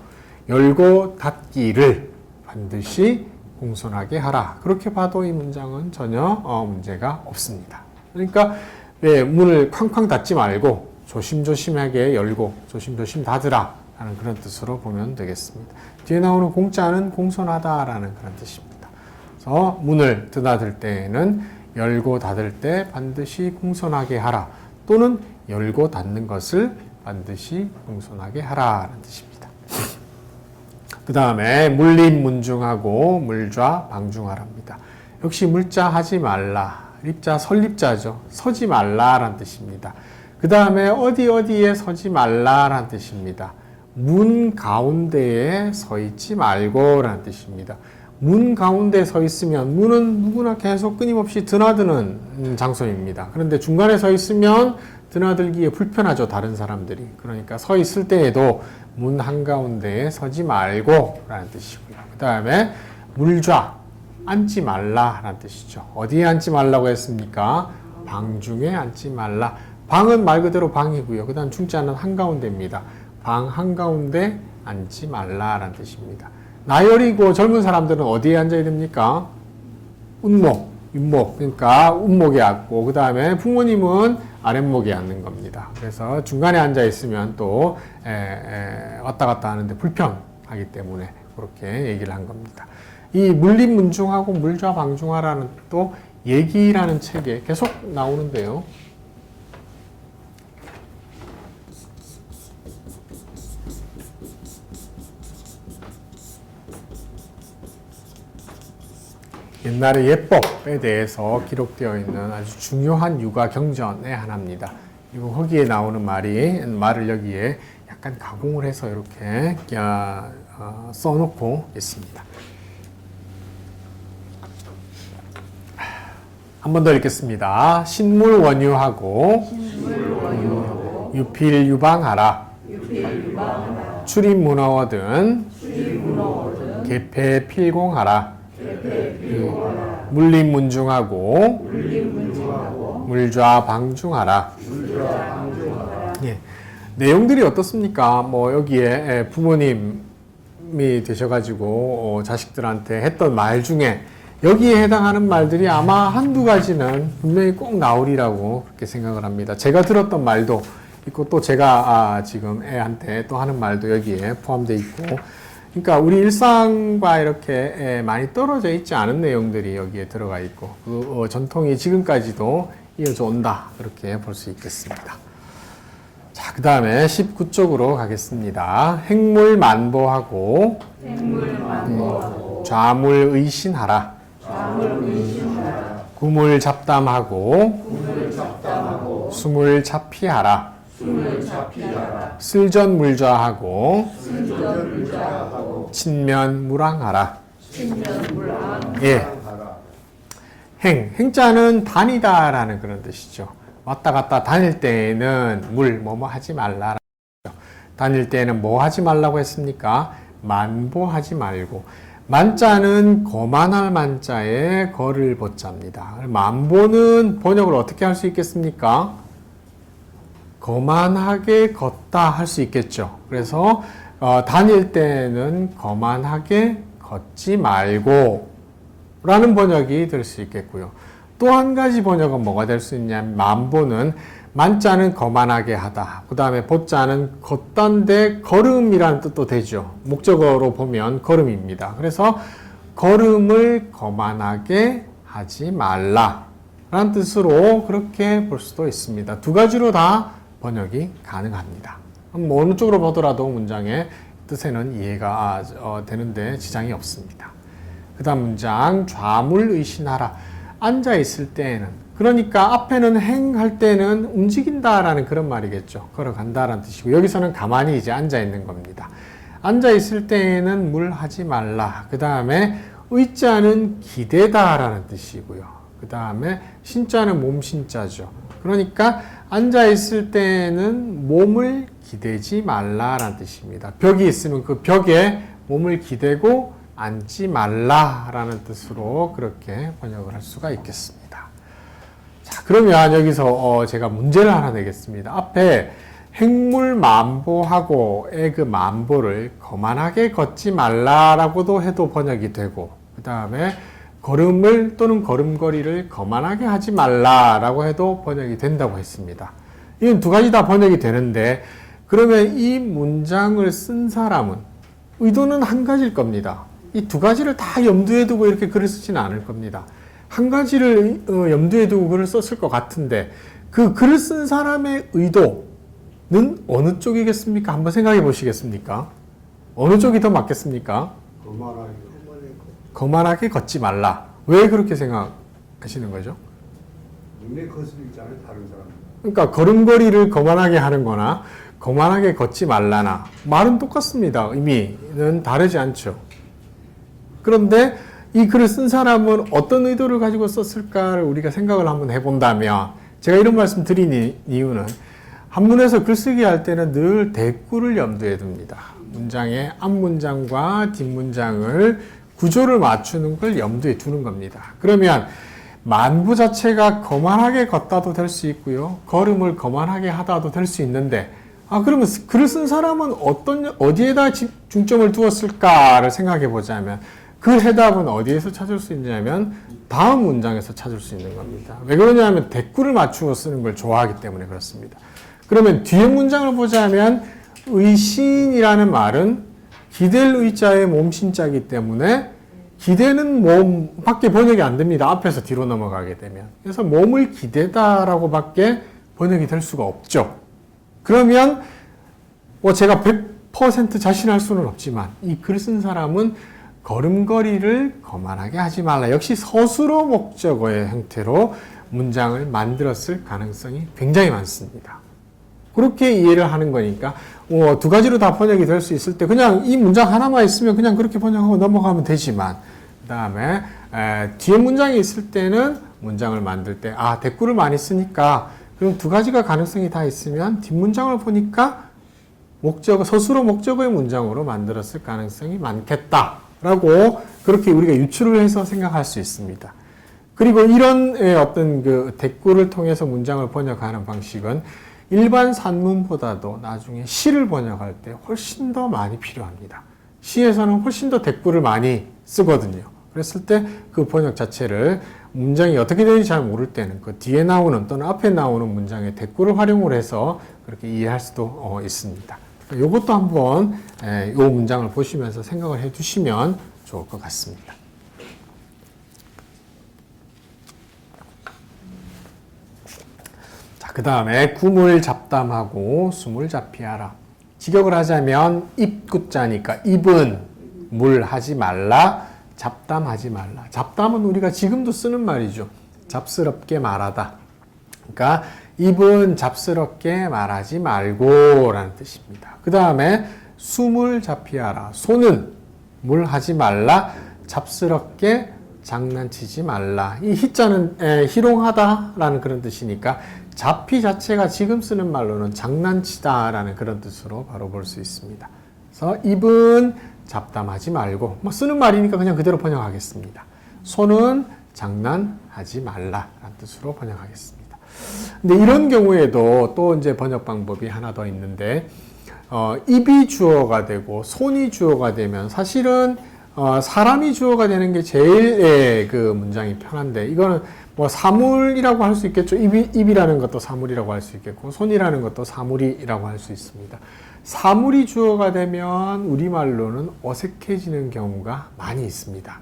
열고 닫기를 반드시 공손하게 하라. 그렇게 봐도 이 문장은 전혀 문제가 없습니다. 그러니까 문을 쾅쾅 닫지 말고 조심조심하게 열고 조심조심 닫으라 라는 그런 뜻으로 보면 되겠습니다. 뒤에 나오는 공자는 공손하다라는 그런 뜻입니다. 그래서 문을 드나들 때에는 열고 닫을 때 반드시 공손하게 하라, 또는 열고 닫는 것을 반드시 공손하게 하라라는 뜻입니다. 그 다음에 물립문중하고 물좌 방중하랍니다. 역시 물자 하지 말라, 립자 설립자죠. 서지 말라라는 뜻입니다. 그 다음에 어디에 서지 말라라는 뜻입니다. 문 가운데에 서 있지 말고라는 뜻입니다. 문 가운데 서 있으면, 문은 누구나 계속 끊임없이 드나드는 장소입니다. 그런데 중간에 서 있으면 드나들기에 불편하죠, 다른 사람들이. 그러니까 서 있을 때에도 문 한가운데에 서지 말고 라는 뜻이고요. 그 다음에 물좌, 앉지 말라 라는 뜻이죠. 어디에 앉지 말라고 했습니까? 방중에 앉지 말라. 방은 말 그대로 방이고요. 그 다음 중자는 한가운데입니다. 방 한가운데 앉지 말라 라는 뜻입니다. 나열이고 젊은 사람들은 어디에 앉아야 됩니까? 운목, 윗목, 그러니까 운목에 앉고, 그 다음에 부모님은 아랫목에 앉는 겁니다. 그래서 중간에 앉아 있으면 또 왔다 갔다 하는데 불편하기 때문에 그렇게 얘기를 한 겁니다. 이 물립문중하고 물좌방중하라는 또 얘기라는 책에 계속 나오는데요. 옛날의 예법에 대해서 기록되어 있는 아주 중요한 육아 경전의 하나입니다. 그리고 거기에 나오는 말을 여기에 약간 가공을 해서 이렇게 써놓고 있습니다. 한 번 더 읽겠습니다. 신물원유하고 유필유방하라. 출입문어든 개폐필공하라. 물립문중하고 물좌방중하라. 예. 내용들이 어떻습니까? 뭐 여기에 부모님이 되셔가지고 자식들한테 했던 말 중에 여기에 해당하는 말들이 아마 한두 가지는 분명히 꼭 나오리라고 그렇게 생각을 합니다. 제가 들었던 말도 있고, 또 제가 지금 애한테 또 하는 말도 여기에 포함되어 있고, 그러니까 우리 일상과 이렇게 많이 떨어져 있지 않은 내용들이 여기에 들어가 있고, 그 전통이 지금까지도 이어져 온다, 그렇게 볼 수 있겠습니다. 자, 그 다음에 19쪽으로 가겠습니다. 행물만보하고 좌물의신하라. 구물잡담하고 수물잡피하라. 슬전물좌하고 친면무랑하라. 예. 행자는 다니다라는 그런 뜻이죠. 왔다 갔다 다닐 때에는 뭐뭐 하지 말라. 다닐 때에는 뭐 하지 말라고 했습니까? 만보하지 말고. 만자는 거만할 만자에 거를 보자입니다. 만보는 번역을 어떻게 할 수 있겠습니까? 거만하게 걷다 할 수 있겠죠. 그래서 다닐 때는 거만하게 걷지 말고 라는 번역이 될 수 있겠고요. 또 한 가지 번역은 뭐가 될 수 있냐면, 만보는 만자는 거만하게 하다. 그 다음에 보자는 걷다인데 걸음이라는 뜻도 되죠. 목적어로 보면 걸음입니다. 그래서 걸음을 거만하게 하지 말라 라는 뜻으로 그렇게 볼 수도 있습니다. 두 가지로 다 번역이 가능합니다. 뭐 어느 쪽으로 보더라도 문장의 뜻에는 이해가 되는데 지장이 없습니다. 그 다음 문장, 좌물의신하라. 앉아 있을 때에는, 그러니까 앞에는 행할 때는 움직인다라는 그런 말이겠죠. 걸어간다라는 뜻이고, 여기서는 가만히 이제 앉아 있는 겁니다. 앉아 있을 때에는 물 하지 말라. 그 다음에 의자는 기대다라는 뜻이고요. 그 다음에 신자는 몸신자죠. 그러니까 앉아 있을 때에는 몸을 기대지 말라라는 뜻입니다. 벽이 있으면 그 벽에 몸을 기대고 앉지 말라라는 뜻으로 그렇게 번역을 할 수가 있겠습니다. 자, 그러면 여기서 제가 문제를 하나 내겠습니다. 앞에 행물만보하고의 그 만보를 거만하게 걷지 말라라고도 해도 번역이 되고, 그 다음에 걸음을 또는 걸음걸이를 거만하게 하지 말라라고 해도 번역이 된다고 했습니다. 이건 두 가지 다 번역이 되는데, 그러면 이 문장을 쓴 사람은 의도는 한 가지일 겁니다. 이 두 가지를 다 염두에 두고 이렇게 글을 쓰지는 않을 겁니다. 한 가지를 염두에 두고 글을 썼을 것 같은데, 그 글을 쓴 사람의 의도는 어느 쪽이겠습니까? 한번 생각해 보시겠습니까? 어느 쪽이 더 맞겠습니까? 거만하게 걷지 말라. 왜 그렇게 생각하시는 거죠? 눈에 겉을 있잖아요, 다른 사람. 그러니까 걸음걸이를 거만하게 하는 거나 거만하게 걷지 말라나 말은 똑같습니다. 의미는 다르지 않죠. 그런데 이 글을 쓴 사람은 어떤 의도를 가지고 썼을까를 우리가 생각을 한번 해본다면, 제가 이런 말씀 드린 이유는 한문에서 글쓰기 할 때는 늘 대꾸를 염두에 둡니다. 문장의 앞문장과 뒷문장을 구조를 맞추는 걸 염두에 두는 겁니다. 그러면 만부 자체가 거만하게 걷다도 될 수 있고요, 걸음을 거만하게 하다도 될 수 있는데, 그러면 글을 쓴 사람은 어디에다 중점을 두었을까를 생각해 보자면, 그 해답은 어디에서 찾을 수 있냐면 다음 문장에서 찾을 수 있는 겁니다. 왜 그러냐면 대꾸를 맞추어 쓰는 걸 좋아하기 때문에 그렇습니다. 그러면 뒤에 문장을 보자면 의신이라는 말은 기댈 의자의 몸신자이기 때문에 기대는 몸밖에 번역이 안 됩니다. 앞에서 뒤로 넘어가게 되면. 그래서 몸을 기대다라고 밖에 번역이 될 수가 없죠. 그러면 제가 100% 자신할 수는 없지만 이 글 쓴 사람은 걸음걸이를 거만하게 하지 말라. 역시 서술어 목적어의 형태로 문장을 만들었을 가능성이 굉장히 많습니다. 그렇게 이해를 하는 거니까 두 가지로 다 번역이 될 수 있을 때 그냥 이 문장 하나만 있으면 그냥 그렇게 번역하고 넘어가면 되지만, 그 다음에 뒤에 문장이 있을 때는 문장을 만들 때 대꾸를 많이 쓰니까 그럼 두 가지가 가능성이 다 있으면 뒷문장을 보니까 서술어 목적어의 문장으로 만들었을 가능성이 많겠다라고 그렇게 우리가 유추를 해서 생각할 수 있습니다. 그리고 이런 어떤 그 대꾸를 통해서 문장을 번역하는 방식은 일반 산문보다도 나중에 시를 번역할 때 훨씬 더 많이 필요합니다. 시에서는 훨씬 더 대꾸를 많이 쓰거든요. 그랬을 때 그 번역 자체를 문장이 어떻게 되는지 잘 모를 때는 그 뒤에 나오는 또는 앞에 나오는 문장의 대꾸를 활용을 해서 그렇게 이해할 수도 있습니다. 이것도 한번 이 문장을 보시면서 생각을 해 두시면 좋을 것 같습니다. 그 다음에 구물 잡담하고 숨을 잡히하라. 직역을 하자면 입구자니까 입은 물 하지 말라, 잡담하지 말라. 잡담은 우리가 지금도 쓰는 말이죠. 잡스럽게 말하다. 그러니까 입은 잡스럽게 말하지 말고 라는 뜻입니다. 그 다음에 숨을 잡히하라. 손은 물 하지 말라, 잡스럽게 장난치지 말라. 이 희자는 희롱하다라는 그런 뜻이니까 잡히 자체가 지금 쓰는 말로는 장난치다라는 그런 뜻으로 바로 볼 수 있습니다. 그래서 입은 잡담하지 말고, 쓰는 말이니까 그냥 그대로 번역하겠습니다. 손은 장난하지 말라라는 뜻으로 번역하겠습니다. 근데 이런 경우에도 또 이제 번역 방법이 하나 더 있는데, 입이 주어가 되고 손이 주어가 되면 사실은 사람이 주어가 되는 게 제일 그 문장이 편한데 이거는 뭐 사물이라고 할 수 있겠죠. 입이라는 것도 사물이라고 할 수 있겠고 손이라는 것도 사물이라고 할 수 있습니다. 사물이 주어가 되면 우리말로는 어색해지는 경우가 많이 있습니다.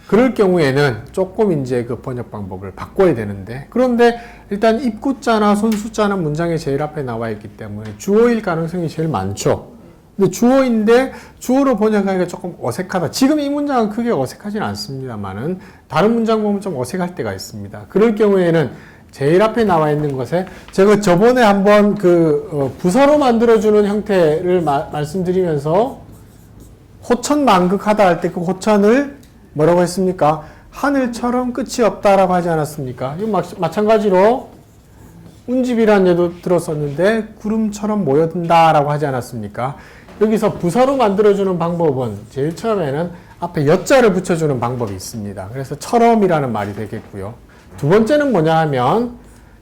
그럴 경우에는 조금 이제 그 번역 방법을 바꿔야 되는데 그런데 일단 입구자나 손수자는 문장의 제일 앞에 나와 있기 때문에 주어일 가능성이 제일 많죠. 근데 주어인데 주어로 번역하기가 조금 어색하다. 지금 이 문장은 크게 어색하진 않습니다만은 다른 문장 보면 좀 어색할 때가 있습니다. 그럴 경우에는 제일 앞에 나와 있는 것에 제가 저번에 한번 부사로 만들어주는 형태를 말씀드리면서 호천만극하다 할 때 그 호천을 뭐라고 했습니까? 하늘처럼 끝이 없다라고 하지 않았습니까? 이거 마찬가지로 운집이라는 예도 들었었는데 구름처럼 모여든다라고 하지 않았습니까? 여기서 부사로 만들어주는 방법은 제일 처음에는 앞에 여자를 붙여주는 방법이 있습니다. 그래서 처럼이라는 말이 되겠고요. 두 번째는 뭐냐 하면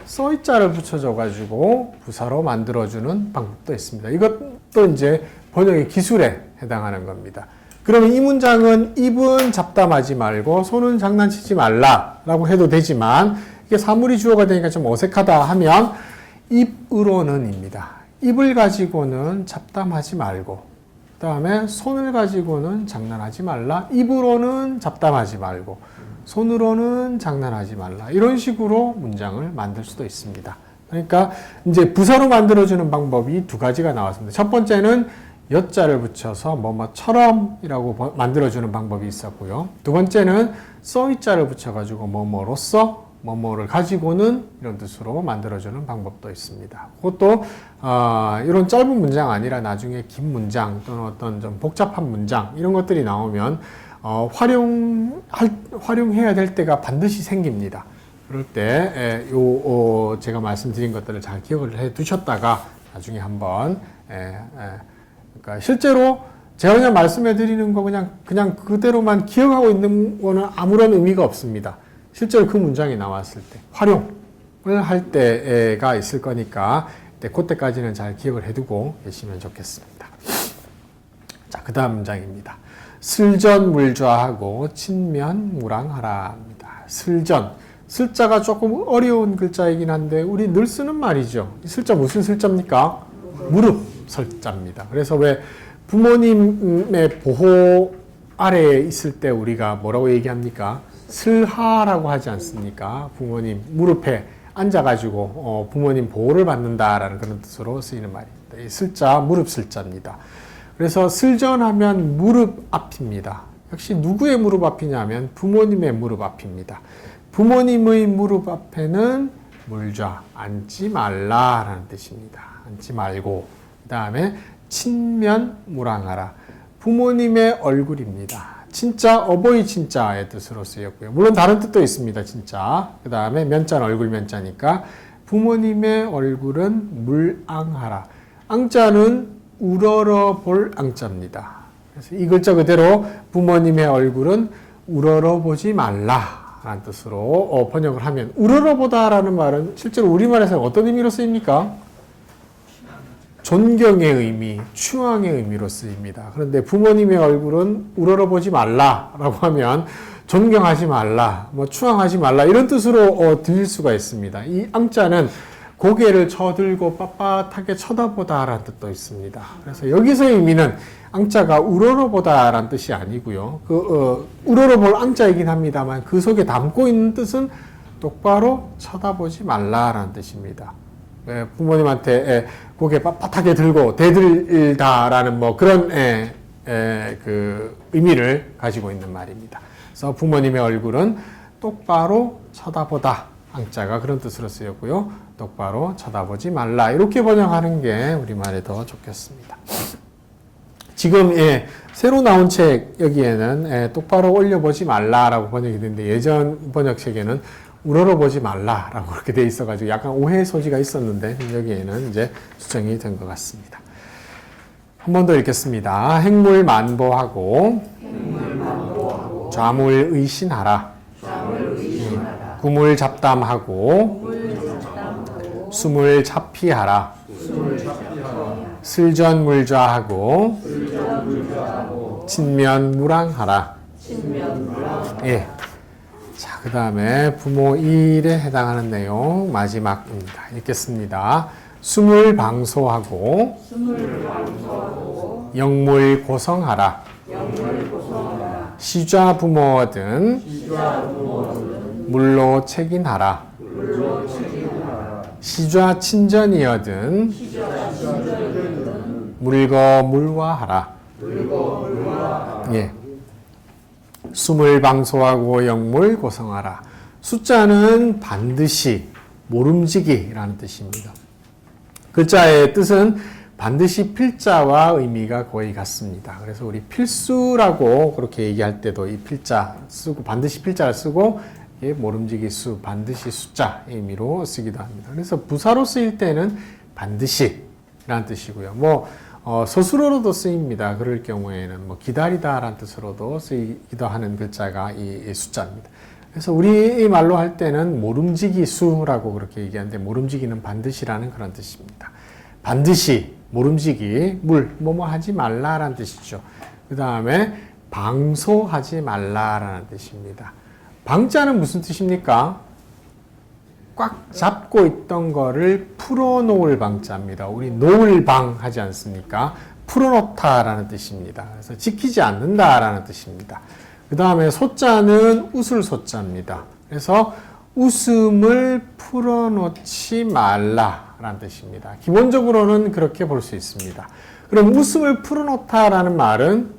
써있자를 붙여줘가지고 부사로 만들어주는 방법도 있습니다. 이것도 이제 번역의 기술에 해당하는 겁니다. 그러면 이 문장은 입은 잡담하지 말고 손은 장난치지 말라라고 해도 되지만 이게 사물이 주어가 되니까 좀 어색하다 하면 입으로는입니다. 입을 가지고는 잡담하지 말고 그 다음에 손을 가지고는 장난하지 말라. 입으로는 잡담하지 말고 손으로는 장난하지 말라. 이런 식으로 문장을 만들 수도 있습니다. 그러니까 이제 부사로 만들어주는 방법이 두 가지가 나왔습니다. 첫 번째는 여자를 붙여서 뭐뭐처럼이라고 만들어주는 방법이 있었고요. 두 번째는 써있자를 붙여가지고 뭐뭐로써 뭐뭐를 가지고는 이런 뜻으로 만들어주는 방법도 있습니다. 그것도 이런 짧은 문장 아니라 나중에 긴 문장 또는 어떤 좀 복잡한 문장 이런 것들이 나오면 활용해야 될 때가 반드시 생깁니다. 그럴 때 제가 말씀드린 것들을 잘 기억을 해 두셨다가 나중에 한번 그러니까 실제로 제가 그냥 말씀해 드리는 거 그냥 그대로만 기억하고 있는 거는 아무런 의미가 없습니다. 실제로 그 문장이 나왔을 때 활용을 할 때가 있을 거니까 그때까지는 잘 기억을 해두고 계시면 좋겠습니다. 자, 그 다음 문장입니다. 슬전물좌하고 친면무랑하라입니다. 슬전, 슬자가 조금 어려운 글자이긴 한데 우리 늘 쓰는 말이죠. 슬자 무슨 슬자입니까? 무릎 설자입니다. 그래서 왜 부모님의 보호 아래에 있을 때 우리가 뭐라고 얘기합니까? 슬하라고 하지 않습니까? 부모님 무릎에 앉아가지고 부모님 보호를 받는다라는 그런 뜻으로 쓰이는 말입니다. 이 슬자 무릎 슬자입니다. 그래서 슬전하면 무릎 앞입니다. 역시 누구의 무릎 앞이냐면 부모님의 무릎 앞입니다. 부모님의 무릎 앞에는 물좌, 앉지 말라라는 뜻입니다. 앉지 말고 그 다음에 친면무랑하라. 부모님의 얼굴입니다. 진짜 어버이 친자의 뜻으로 쓰였고요. 물론 다른 뜻도 있습니다. 진짜. 그 다음에 면자는 얼굴 면자니까 부모님의 얼굴은 물앙하라. 앙자는 우러러 볼 앙자입니다. 그래서 이 글자 그대로 부모님의 얼굴은 우러러 보지 말라라는 뜻으로 번역을 하면 우러러 보다라는 말은 실제로 우리말에서 어떤 의미로 쓰입니까? 존경의 의미, 추앙의 의미로 쓰입니다. 그런데 부모님의 얼굴은 우러러보지 말라라고 하면 존경하지 말라, 추앙하지 말라 이런 뜻으로 들릴 수가 있습니다. 이 앙자는 고개를 쳐들고 빳빳하게 쳐다보다라는 뜻도 있습니다. 그래서 여기서의 의미는 앙자가 우러러보다라는 뜻이 아니고요. 우러러볼 앙자이긴 합니다만 그 속에 담고 있는 뜻은 똑바로 쳐다보지 말라라는 뜻입니다. 부모님한테 고개 빳빳하게 들고 대들다라는 그런 그 의미를 가지고 있는 말입니다. 그래서 부모님의 얼굴은 똑바로 쳐다보다 앙자가 그런 뜻으로 쓰였고요. 똑바로 쳐다보지 말라 이렇게 번역하는 게 우리말에 더 좋겠습니다. 지금 새로 나온 책 여기에는 똑바로 올려보지 말라라고 번역이 되는데 예전 번역책에는 우러러보지 말라라고 그렇게 돼 있어가지고 약간 오해 소지가 있었는데 여기에는 이제 수정이 된 것 같습니다. 한 번 더 읽겠습니다. 행물만보하고 좌물의신하라. 구물잡담하고 수물잡피하라. 슬전물좌하고 친면무랑하라. 예. 자, 그 다음에 부모 일에 해당하는 내용 마지막입니다. 읽겠습니다. 숨을 방소하고 영물 고성하라. 시좌 부모든 물로 책임하라. 시좌 친전이여든 물거 물화하라. 예. 숨을 방소하고 영물 고성하라. 숫자는 반드시 모름지기라는 뜻입니다. 글자의 뜻은 반드시 필자와 의미가 거의 같습니다. 그래서 우리 필수라고 그렇게 얘기할 때도 이 필자 쓰고 반드시 필자를 쓰고 모름지기 수, 반드시 숫자 의미로 쓰기도 합니다. 그래서 부사로 쓰일 때는 반드시라는 뜻이고요. 서술어로도 쓰입니다. 그럴 경우에는 기다리다라는 뜻으로도 쓰이기도 하는 글자가 이 숫자입니다. 그래서 우리 말로 할 때는 모름지기 수라고 그렇게 얘기하는데 모름지기는 반드시라는 그런 뜻입니다. 반드시 모름지기 뭐뭐 하지 말라라는 뜻이죠. 그 다음에 방소하지 말라라는 뜻입니다. 방자는 무슨 뜻입니까? 꽉 잡고 있던 거를 풀어놓을 방자입니다. 우리 놓을 방 하지 않습니까? 풀어놓다라는 뜻입니다. 그래서 지키지 않는다라는 뜻입니다. 그 다음에 소자는 웃을 소자입니다. 그래서 웃음을 풀어놓지 말라라는 뜻입니다. 기본적으로는 그렇게 볼 수 있습니다. 그럼 웃음을 풀어놓다라는 말은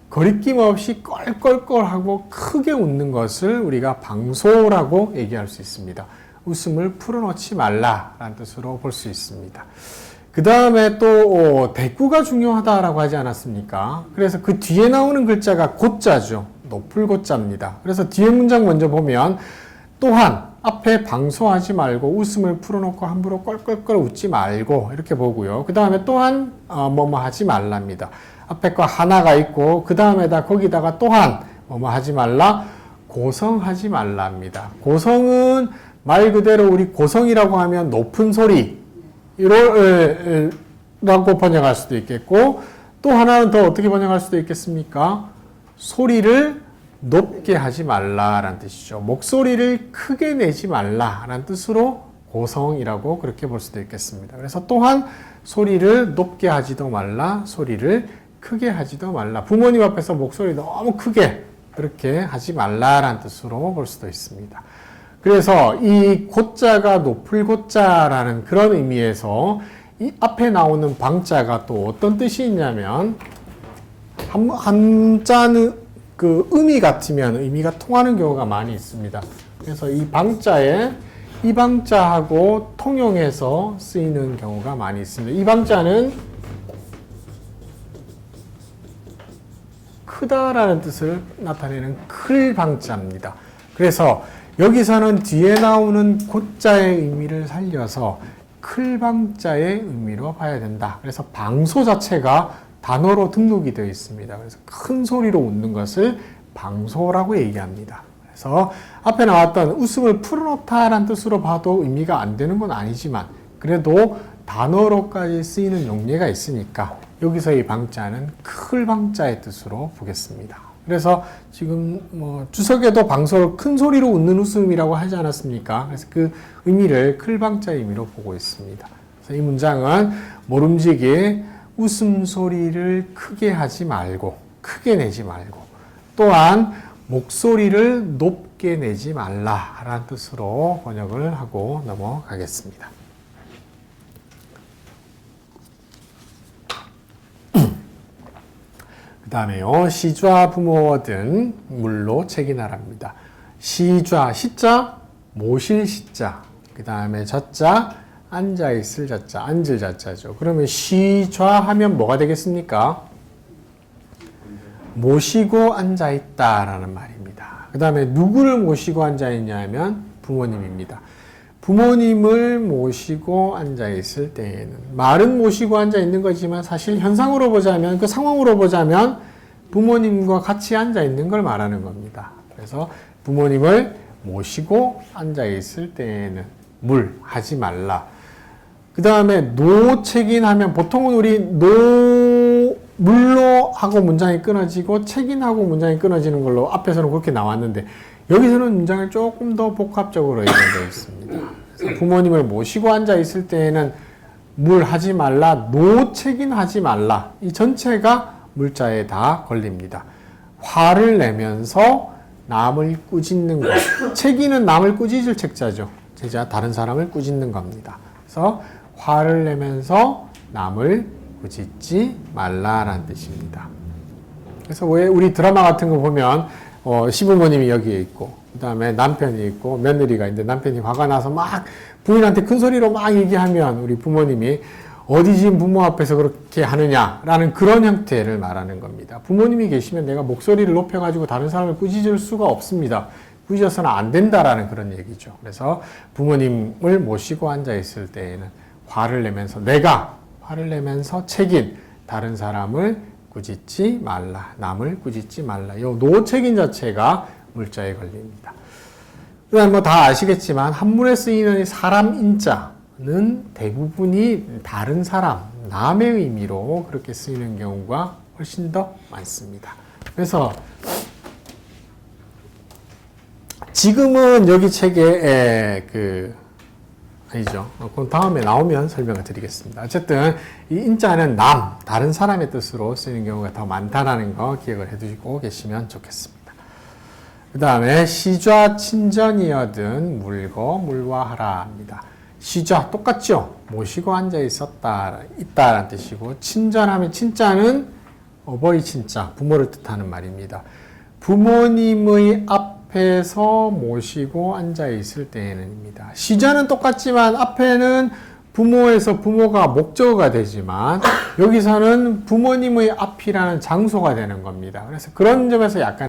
거리낌 없이 껄껄껄하고 크게 웃는 것을 우리가 방소라고 얘기할 수 있습니다. 웃음을 풀어놓지 말라라는 뜻으로 볼 수 있습니다. 그 다음에 또 대꾸가 중요하다라고 하지 않았습니까? 그래서 그 뒤에 나오는 글자가 고자죠. 높을 고자입니다. 그래서 뒤에 문장 먼저 보면 또한 앞에 방소하지 말고 웃음을 풀어놓고 함부로 껄껄껄 웃지 말고 이렇게 보고요. 그 다음에 또한 뭐뭐 하지 말랍니다. 앞에 거 하나가 있고 그 다음에다 거기다가 또한 뭐뭐 하지 말라, 고성하지 말랍니다. 고성은 말 그대로 우리 고성이라고 하면 높은 소리 라고 번역할 수도 있겠고 또 하나는 더 어떻게 번역할 수도 있겠습니까? 소리를 높게 하지 말라라는 뜻이죠. 목소리를 크게 내지 말라라는 뜻으로 고성이라고 그렇게 볼 수도 있겠습니다. 그래서 또한 소리를 높게 하지도 말라, 소리를 크게 하지도 말라. 부모님 앞에서 목소리 너무 크게 그렇게 하지 말라라는 뜻으로 볼 수도 있습니다. 그래서 이 고자가 높을 고자라는 그런 의미에서 이 앞에 나오는 방자가 또 어떤 뜻이 있냐면 한자는 그 의미 같으면 의미가 통하는 경우가 많이 있습니다. 그래서 이 방자에 이 방자하고 통용해서 쓰이는 경우가 많이 있습니다. 이 방자는 크다라는 뜻을 나타내는 클 방자입니다. 그래서 여기서는 뒤에 나오는 고자의 의미를 살려서 클 방자의 의미로 봐야 된다. 그래서 방소 자체가 단어로 등록이 되어 있습니다. 그래서 큰 소리로 웃는 것을 방소라고 얘기합니다. 그래서 앞에 나왔던 웃음을 풀어놓다라는 뜻으로 봐도 의미가 안 되는 건 아니지만 그래도 단어로까지 쓰이는 용례가 있으니까 여기서 이 방자는 클 방자의 뜻으로 보겠습니다. 그래서 지금 주석에도 방소를 큰 소리로 웃는 웃음이라고 하지 않았습니까? 그래서 그 의미를 클 방자의 의미로 보고 있습니다. 그래서 이 문장은 모름지기 웃음소리를 크게 하지 말고 크게 내지 말고 또한 목소리를 높게 내지 말라라는 뜻으로 번역을 하고 넘어가겠습니다. 그 다음에요. 시좌 부모든 물로 책임하랍니다. 시좌, 시자, 모실 시자. 그 다음에 젖자, 앉아있을 자자, 앉을 자자죠. 그러면 시좌 하면 뭐가 되겠습니까? 모시고 앉아있다라는 말입니다. 그 다음에 누구를 모시고 앉아있냐면 부모님입니다. 부모님을 모시고 앉아있을 때에는 말은 모시고 앉아있는 거지만 사실 현상으로 보자면 그 상황으로 보자면 부모님과 같이 앉아있는 걸 말하는 겁니다. 그래서 부모님을 모시고 앉아있을 때에는 하지 말라. 그 다음에 노책임하면 보통은 우리 물로 부모하고 문장이 끊어지고 책임하고 문장이 끊어지는 걸로 앞에서는 그렇게 나왔는데 여기서는 문장이 조금 더 복합적으로 연결되어 있습니다. 그래서 부모님을 모시고 앉아 있을 때에는 물 하지 말라, 노책임하지 말라. 이 전체가 물자에 다 걸립니다. 화를 내면서 남을 꾸짖는 것. 책임은 남을 꾸짖을 책자죠. 제자 다른 사람을 꾸짖는 겁니다. 그래서 화를 내면서 남을 꾸짖지 말라라는 뜻입니다. 그래서 왜 우리 드라마 같은 거 보면 시부모님이 여기에 있고 그 다음에 남편이 있고 며느리가 있는데 남편이 화가 나서 막 부인한테 큰 소리로 막 얘기하면 우리 부모님이 어디 지금 부모 앞에서 그렇게 하느냐라는 그런 형태를 말하는 겁니다. 부모님이 계시면 내가 목소리를 높여가지고 다른 사람을 꾸짖을 수가 없습니다. 꾸짖어서는 안 된다라는 그런 얘기죠. 그래서 부모님을 모시고 앉아 있을 때에는 화를 내면서 내가 화를 내면서 책임 다른 사람을 꾸짖지 말라. 남을 꾸짖지 말라. 이 노책임 자체가 물자에 걸립니다. 그다음 뭐 다 아시겠지만 한문에 쓰이는 사람 인자는 대부분이 다른 사람, 남의 의미로 그렇게 쓰이는 경우가 훨씬 더 많습니다. 그래서 지금은 여기 책에 아니죠. 그럼 다음에 나오면 설명을 드리겠습니다. 어쨌든 이 인자는 남, 다른 사람의 뜻으로 쓰이는 경우가 더 많다는 거 기억을 해두시고 계시면 좋겠습니다. 그 다음에 시좌 친전이여든 물고 물화하라 합니다. 시좌 똑같죠? 모시고 앉아 있다라는 뜻이고 친전하면 친자는 어버이 친자, 부모를 뜻하는 말입니다. 부모님의 앞에서 모시고 앉아 있을 때에는입니다. 시좌는 똑같지만 앞에는 부모에서 부모가 목적어가 되지만 여기서는 부모님의 앞이라는 장소가 되는 겁니다. 그래서 그런 점에서 약간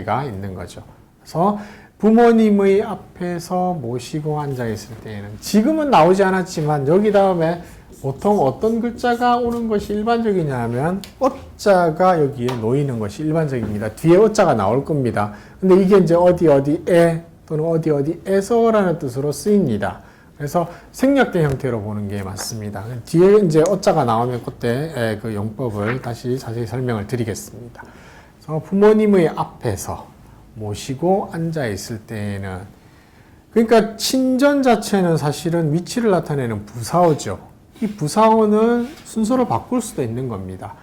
가 있는 거죠. 그래서 부모님의 앞에서 모시고 앉아 있을 때에는 지금은 나오지 않았지만 여기 다음에 보통 어떤 글자가 오는 것이 일반적이냐면 어자가 여기에 놓이는 것이 일반적입니다. 뒤에 어자가 나올 겁니다. 근데 이게 이제 어디에 또는 어디에서라는 뜻으로 쓰입니다. 그래서 생략된 형태로 보는 게 맞습니다. 뒤에 이제 어자가 나오면 그때 그 용법을 다시 자세히 설명을 드리겠습니다. 부모님의 앞에서 모시고 앉아 있을 때에는 그러니까 친전 자체는 사실은 위치를 나타내는 부사어죠. 이 부사어는 순서를 바꿀 수도 있는 겁니다.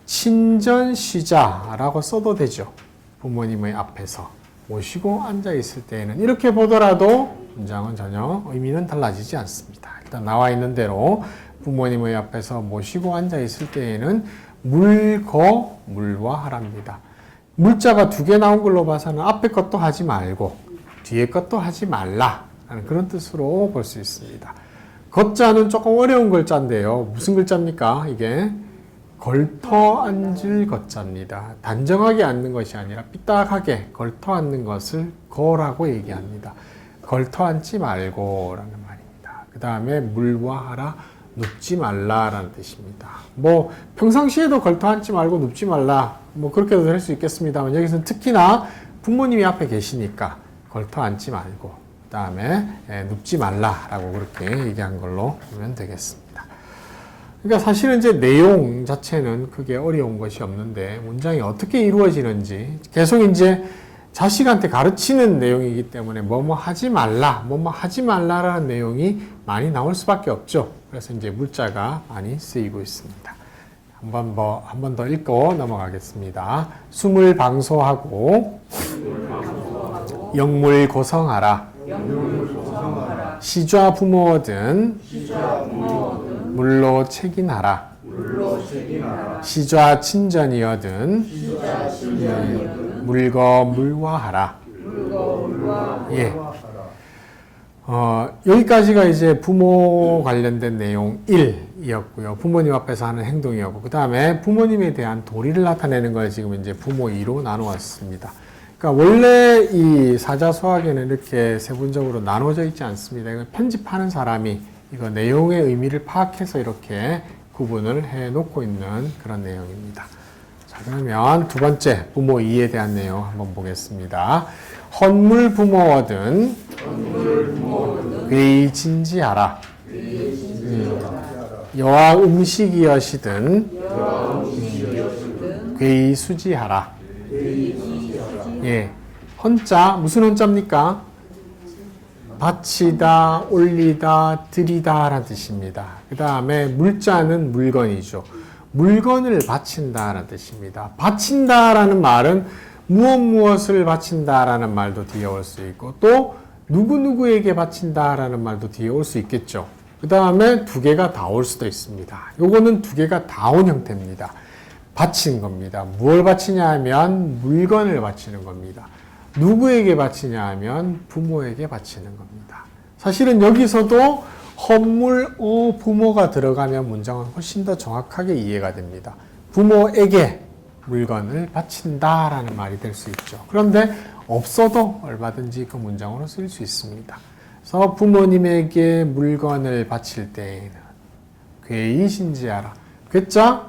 친전시자라고 써도 되죠. 부모님의 앞에서 모시고 앉아 있을 때에는 이렇게 보더라도 문장은 전혀 의미는 달라지지 않습니다. 일단 나와 있는 대로 부모님의 앞에서 모시고 앉아 있을 때에는 물거 물화하랍니다. 물자가 두 개 나온 걸로 봐서는 앞에 것도 하지 말고 뒤에 것도 하지 말라라는 그런 뜻으로 볼 수 있습니다. 거자는 조금 어려운 글자인데요. 무슨 글자입니까? 이게 걸터 앉을 거자입니다. 단정하게 앉는 것이 아니라 삐딱하게 걸터 앉는 것을 거라고 얘기합니다. 걸터 앉지 말고라는 말입니다. 그 다음에 물화하라 눕지 말라라는 뜻입니다. 뭐 평상시에도 걸터 앉지 말고 눕지 말라 뭐 그렇게도 할 수 있겠습니다만 여기서는 특히나 부모님이 앞에 계시니까 걸터 앉지 말고 그 다음에 눕지 말라라고 그렇게 얘기한 걸로 보면 되겠습니다. 그러니까 사실은 이제 내용 자체는 크게 어려운 것이 없는데 문장이 어떻게 이루어지는지 계속 이제 자식한테 가르치는 내용이기 때문에 뭐뭐 하지 말라라는 내용이 많이 나올 수밖에 없죠. 그래서 이제 물자가 많이 쓰이고 있습니다. 한 번 더 읽고 넘어가겠습니다. 숨을 방소하고 영물 고성하라. 시좌 부모든 물로 책임하라. 시좌 친전이여든 물거 물화하라. 예. 여기까지가 이제 부모 관련된 내용 1이었고요. 부모님 앞에서 하는 행동이었고, 그 다음에 부모님에 대한 도리를 나타내는 걸 지금 이제 부모 2로 나누었습니다. 그러니까 원래 이 사자소학에는 이렇게 세분적으로 나눠져 있지 않습니다. 이거 편집하는 사람이 이거 내용의 의미를 파악해서 이렇게 구분을 해 놓고 있는 그런 내용입니다. 자, 그러면 두 번째 부모 2에 대한 내용 한번 보겠습니다. 헌물 부모든 괴이 진지하라. 여와 음식이여시든 괴이수지하라. 예, 헌자 무슨 헌자입니까? 바치다, 올리다, 드리다 라는 뜻입니다. 그 다음에 물자는 물건이죠. 물건을 바친다라는 뜻입니다. 바친다라는 말은 무엇을 바친다라는 말도 뒤에 올 수 있고 또 누구누구에게 바친다라는 말도 뒤에 올 수 있겠죠. 그 다음에 두 개가 다 올 수도 있습니다. 요거는 두 개가 다 온 형태입니다. 바친 겁니다. 무엇을 바치냐 하면 물건을 바치는 겁니다. 누구에게 바치냐 하면 부모에게 바치는 겁니다. 사실은 여기서도 헌물 부모가 들어가면 문장은 훨씬 더 정확하게 이해가 됩니다. 부모에게 물건을 바친다라는 말이 될 수 있죠. 그런데 없어도 얼마든지 그 문장으로 쓸 수 있습니다. 그래서 부모님에게 물건을 바칠 때에는 괴이신지하라. 괴자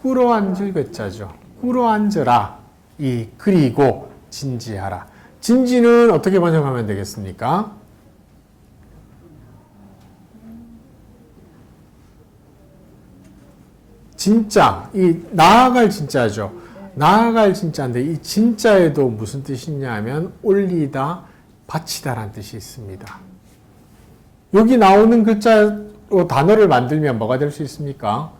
꿇어앉을 괴자죠. 꿇어앉으라. 이 그리고 진지하라. 진지는 어떻게 번역하면 되겠습니까? 진짜, 이 나아갈 진짜죠. 나아갈 진짜인데 이 진짜에도 무슨 뜻이 있냐면 올리다, 바치다라는 뜻이 있습니다. 여기 나오는 글자로 단어를 만들면 뭐가 될 수 있습니까?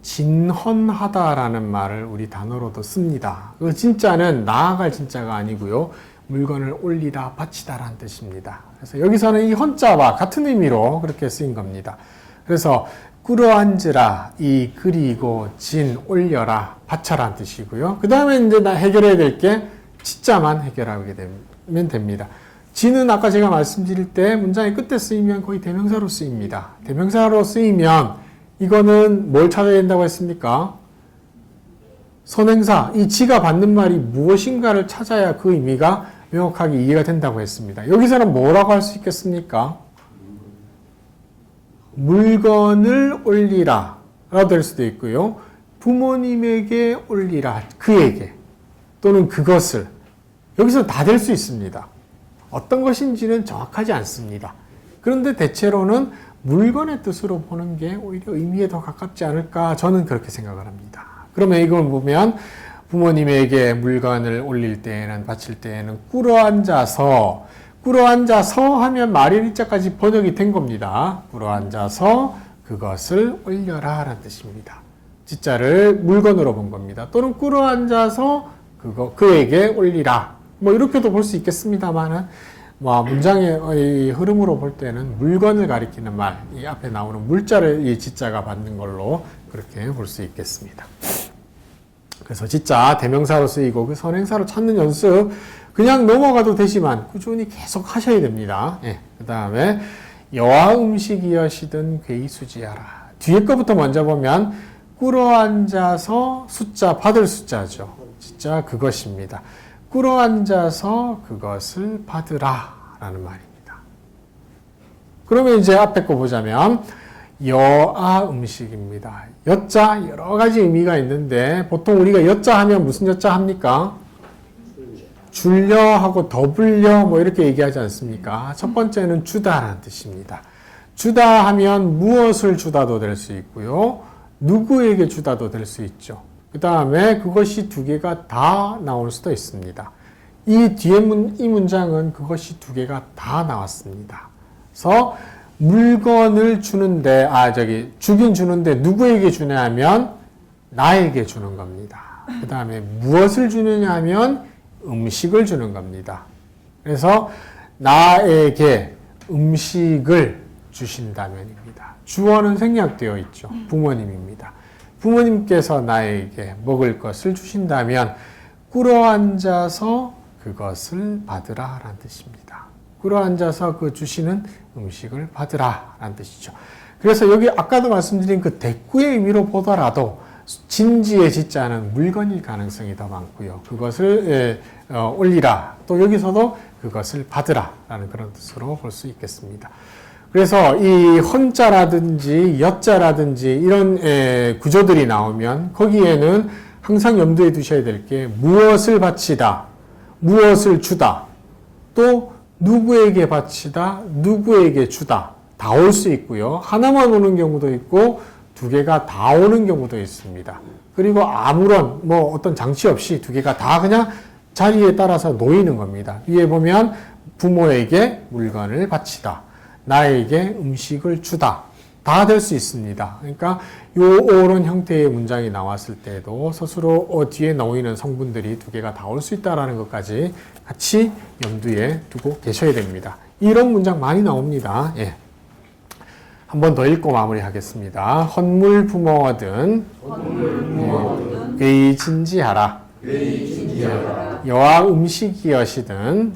진헌하다라는 말을 우리 단어로도 씁니다. 그 진짜는 나아갈 진짜가 아니고요. 물건을 올리다, 바치다라는 뜻입니다. 그래서 여기서는 이 헌자와 같은 의미로 그렇게 쓰인 겁니다. 그래서 꿇어앉으라, 이 그리고 진 올려라, 바쳐라는 뜻이고요. 그 다음에 이제 해결해야 될 게 진짜만 해결하게 되면 됩니다. 진은 아까 제가 말씀드릴 때 문장의 끝에 쓰이면 거의 대명사로 쓰입니다. 대명사로 쓰이면 이거는 뭘 찾아야 된다고 했습니까? 선행사, 이 지가 받는 말이 무엇인가를 찾아야 그 의미가 명확하게 이해가 된다고 했습니다. 여기서는 뭐라고 할 수 있겠습니까? 물건을 올리라 라고 될 수도 있고요. 부모님에게 올리라, 그에게 또는 그것을, 여기서 다 될 수 있습니다. 어떤 것인지는 정확하지 않습니다. 그런데 대체로는 물건의 뜻으로 보는 게 오히려 의미에 더 가깝지 않을까, 저는 그렇게 생각을 합니다. 그러면 이걸 보면 부모님에게 물건을 올릴 때에는, 바칠 때에는 꿇어앉아서 하면 말일자까지 번역이 된 겁니다. 꿇어앉아서 그것을 올려라 라는 뜻입니다. 진짜를 물건으로 본 겁니다. 또는 꿇어앉아서 그에게 올리라, 뭐 이렇게도 볼 수 있겠습니다만은 문장의 흐름으로 볼 때는 물건을 가리키는 말, 이 앞에 나오는 물자를 이 지자가 받는 걸로 그렇게 볼 수 있겠습니다. 그래서 지자 대명사로 쓰이고 그 선행사로 찾는 연습 그냥 넘어가도 되지만 꾸준히 계속 하셔야 됩니다. 예, 그 다음에 여와 음식이여시든 괴이수지하라. 뒤에 거부터 먼저 보면 꿇어앉아서 숫자 받을 숫자죠. 진짜 그것입니다. 꿇어앉아서 그것을 받으라 라는 말입니다. 그러면 이제 앞에 거 보자면 여아 음식입니다. 여자 여러 가지 의미가 있는데 보통 우리가 여자 하면 무슨 여자 합니까? 줄려 하고 더불려 뭐 이렇게 얘기하지 않습니까? 첫 번째는 주다라는 뜻입니다. 주다 하면 무엇을 주다도 될 수 있고요. 누구에게 주다도 될 수 있죠. 그 다음에 그것이 두 개가 다 나올 수도 있습니다. 이 뒤에 이 문장은 그것이 두 개가 다 나왔습니다. 그래서 물건을 주는데, 주긴 주는데 누구에게 주냐 하면 나에게 주는 겁니다. 그 다음에 무엇을 주느냐 하면 음식을 주는 겁니다. 그래서 나에게 음식을 주신다면입니다. 주어는 생략되어 있죠. 부모님입니다. 부모님께서 나에게 먹을 것을 주신다면 꿇어앉아서 그것을 받으라 라는 뜻입니다. 꿇어앉아서 그 주시는 음식을 받으라 라는 뜻이죠. 그래서 여기 아까도 말씀드린 그 대꾸의 의미로 보더라도 진지의 지자는 물건일 가능성이 더 많고요. 그것을 올리라, 또 여기서도 그것을 받으라 라는 그런 뜻으로 볼 수 있겠습니다. 그래서 이 헌자라든지 여자라든지 이런 구조들이 나오면 거기에는 항상 염두에 두셔야 될 게 무엇을 바치다, 무엇을 주다, 또 누구에게 바치다, 누구에게 주다 다 올 수 있고요. 하나만 오는 경우도 있고 두 개가 다 오는 경우도 있습니다. 그리고 아무런 뭐 어떤 장치 없이 두 개가 다 그냥 자리에 따라서 놓이는 겁니다. 위에 보면 부모에게 물건을 바치다, 나에게 음식을 주다, 다 될 수 있습니다. 그러니까 요런 형태의 문장이 나왔을 때도 스스로 뒤에 놓이는 성분들이 두 개가 다 올 수 있다는 것까지 같이 염두에 두고 계셔야 됩니다. 이런 문장 많이 나옵니다. 예. 한 번 더 읽고 마무리하겠습니다. 헌물 부모든 회의 진지하라. 여와 음식이여시든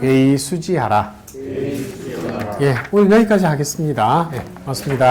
회의 수지하라. 예, 오늘 여기까지 하겠습니다. 예, 고맙습니다.